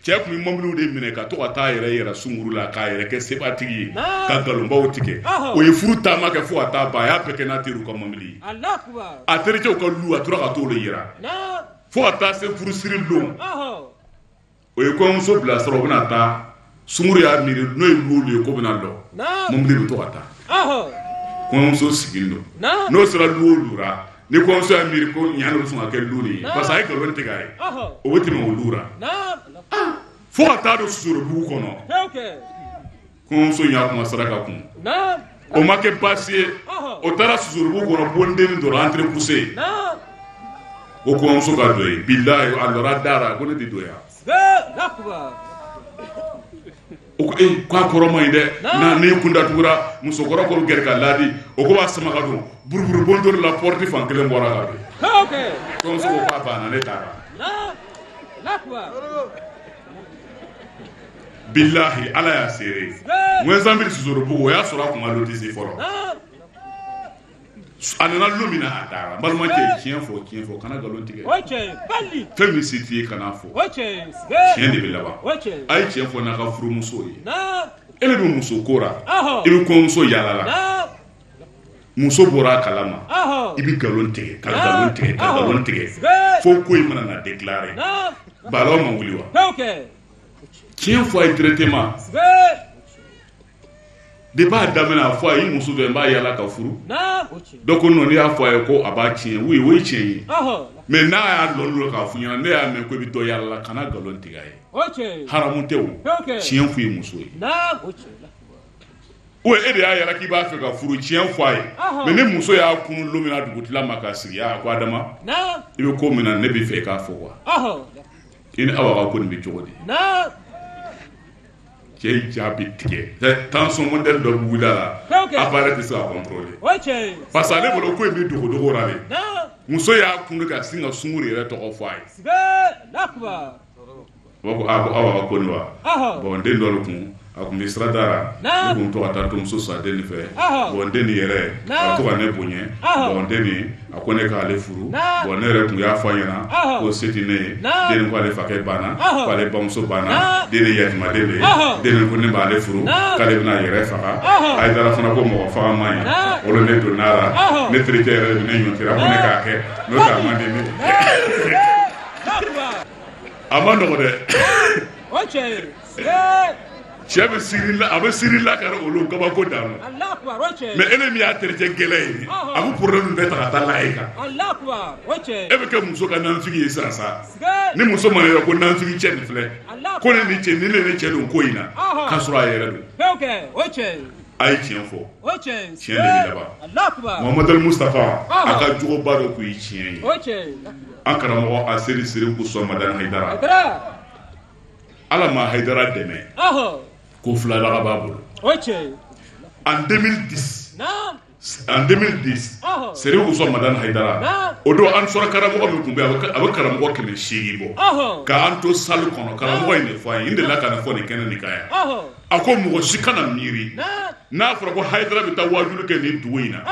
cɛ kun bɛ mobiliw de minɛ ka to ka taa yɛrɛ yɛrɛ sunkuru la k'a yɛrɛ kɛ sebatigi ye ka nkalonbaw tigɛ o ye furu taama kɛ fo ka taa ban a y'a bɛɛ kɛ n'a teriw ka mobili ye a terikɛw ka lu a tora ka t'o de yira fo ka taa se furusiri don o ye kɔɲɔmuso bilasira o bɛna taa sunkuru y'a miiri n'o ye lu ye ko bɛna dɔn mobili bɛ to ka taa kɔɲɔmuso sigilen don n'o sera lu o lura ni kɔɲɔmuso y'a miiri ko ɲana bɛ sɔn ka kɛ lu de ye parce que a ye nkalon tigɛ a ye o bɛ tɛmɛ o lu ra fo ka taa don sosorobugu kɔnɔ kɔɲɔmuso y'a kuma saraka kun o ma kɛ baasi ye o taara sosorobugu kɔnɔ bondenni dɔrɔn entre poussé o kɔɲɔmuso ka dɔ ye bilahi a lɔra dara ko ne tɛ don yan o ko k'a kɔrɔ ma ɲi dɛ na n'i kun datugura musokɔrɔ ko gɛrɛ ka laadi o ko b'a sama ka don buruburu bondori la porte fan kelen bɔra ka bin kɔɲɔmuso ko k'a banna ne taara bilahi ala y'a seere ŋɛnsanbiri sosorobugu o y'a sɔrɔ a kun ka lotisi fɔlɔ a nana lu min na a taara balimakɛ tiɲɛ fɔ kana nkalon tigɛ fɛn min se t'i ye kana fɔ tiɲɛ de bɛ laban a ye tiɲɛ fɔ n'a ka furumuso ye e de bɛ muso kora i bɛ kɔɲɔmuso yaalala muso bɔra a kalama i bɛ nkalon tigɛ ka nkalon tigɛ fo ko in mana na déclarer baalaw ma wuli wa tiɲɛ fɔ a ye directement de b'a daminɛ a fɔ a ye muso dɔ n b'a yala ka furu dɔ ko non ne y'a fɔ a ye ko a b'a tiɲɛ oui o ye tiɲɛ ye mais n'a y'a lɔlɔ k'a fɔ ɲɛna ne y'a mɛn ko i bɛ dɔ yala la kana nkalon tigɛ a ye haramu tɛ o tiɲɛ fɔ i muso ye o e de y'a yala k'i b'a fɛ ka furu tiɲɛ fɔ a ye mais ni muso y'a kun don min na dugutila ma k'a sigi a ko Adama i bɛ ko min na ne bɛ fɛ k'a fɔ quoi i ni Awa ka ko nin bɛ cogo di cɛ jaabi tigɛ tension modèle dɔ bɛ wuli a la appareil tɛ se ka contrôler parce que ale bolo ko in bɛ dogo la de muso y'a kun ka sin ka sunkuru yɛrɛ tɔgɔ fɔ a ye o ko Awa ka ko nin wa bon den dɔ kun a kun bɛ sira dara ne kun to ka taa tonso san den fɛ bon den yɛrɛ a to ka ne bonya bon den a ko ne k'ale furu bon ne yɛrɛ kun y'a fɔ a ɲɛna ko se tɛ ne ye den ko ale fakɛ banna ko ale bamuso banna den yatimaden de ye den ko ne b'ale furu k'ale bɛna a yɛrɛ faga a ye dara fana ko mɔgɔ faga man ɲi olu ne donna a la ne terikɛ yɛrɛ de bɛ ne ɲɔntira ko ne k'a kɛ n'o tɛ a man di ne a ma nɔgɔ dɛ cɛ bɛ siri la ka olu kabako dan mais ele min y'a terikɛ gɛlɛ ye a bɛ problème bɛɛ ta ka taa n'a ye kan e bɛ kɛ muso ka nanfigi ye sisan sa ni muso ma yɛrɛ ko nanfigi cɛ nin filɛ ko ne ni cɛ ni ne cɛ don ko in na k'a sɔrɔ a yɛrɛ don a ye tiɲɛ fɔ tiɲɛ de bɛ laban Muhamadu Mustafa a ka jogoba dɔ kun ye tiɲɛ ye an karamɔgɔ a seri ko sɔn Madani Hayidara ala ma Hayidara dɛmɛ ko filalaga b'a bolo en 2010 Seri Usman Madani Hayidara o don an sɔrɔ karamɔgɔ min tun bɛ a bɛ karamɔgɔ 800 bɔ k'an to salle kɔnɔ karamɔgɔ in de fɔ a ye n delila ka na fɔ nin kɛnɛ nin kan yan a ko mɔgɔ si kana miiri n'a fɔra ko Hayidara bɛ taa wajulu kɛ nin dugu in na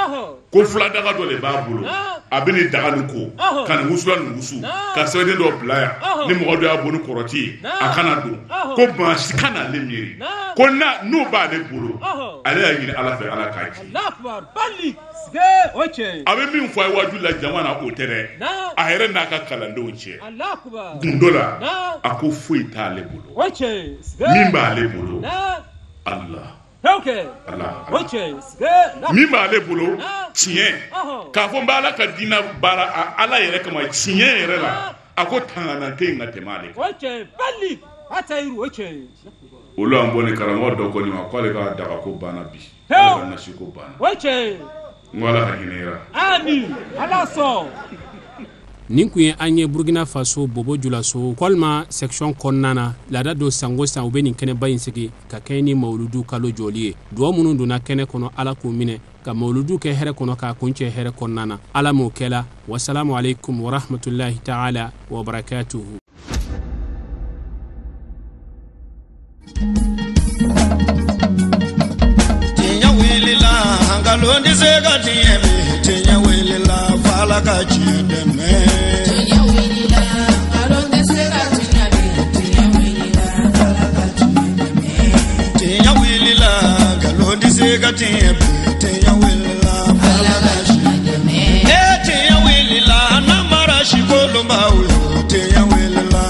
ko filadaga dɔ de b'a bolo a bɛ nin daga nin ko ka nin wusula nin wusu ka sɛbɛnden dɔ bila yan ni mɔgɔ dɔ y'a bɔ ni kɔrɔti ye a kana don ko maa si kana ale miiri ko n'o b'ale bolo ale y'a ɲini ala fɛ ala k'a ji a bɛ min fɔ a ye wajulu la jama na o tɛ dɛ a yɛrɛ n'a ka kalandenw cɛ gundo la a ko foyi t'ale bolo min b'ale bolo Allah. Ok. Allah. Ok. Min b'ale bolo tiɲɛ k'a fɔ n bɛ ala ka diinɛ baara ala yɛrɛ kama tiɲɛ yɛrɛ la a ko tangana tɛ yen ka tɛmɛ ale kan. Ok. Bali. Atayiru. Ok. olu an bɔ ni karamɔgɔ dɔ ko nin ma k'ale ka daga ko banna bi ale ka nasi ko banna. Ok. n ko ala ka hinɛ i la. Ami. Ala sɔn. nin kun ye an ye burkina faso bobo julaso walima section kɔnɔna na laada do sango san u bɛ nin kɛnɛba in sigi ka kɛɲɛ ni mawuludu kalo jɔli ye duwa minnu donna kɛnɛ kɔnɔ ala k'u minɛ ka mawuludu kɛ hɛrɛ kɔnɔ k'a kuncɛ hɛrɛ kɔnɔna na ala m'o kɛla wasalamu alaikum warahmatullahi taala wa barakatuhu. Tinya wilila hangalondi sega tinyeme tinya wilila fala ka chideme tinya wilila hangalondi sega tinyeme tinya wilila fala ka chideme tinya wilila hangalondi sega tinyeme tinya wilila fala ka chideme tinya wilila namara shikolomba uyo tinya wilila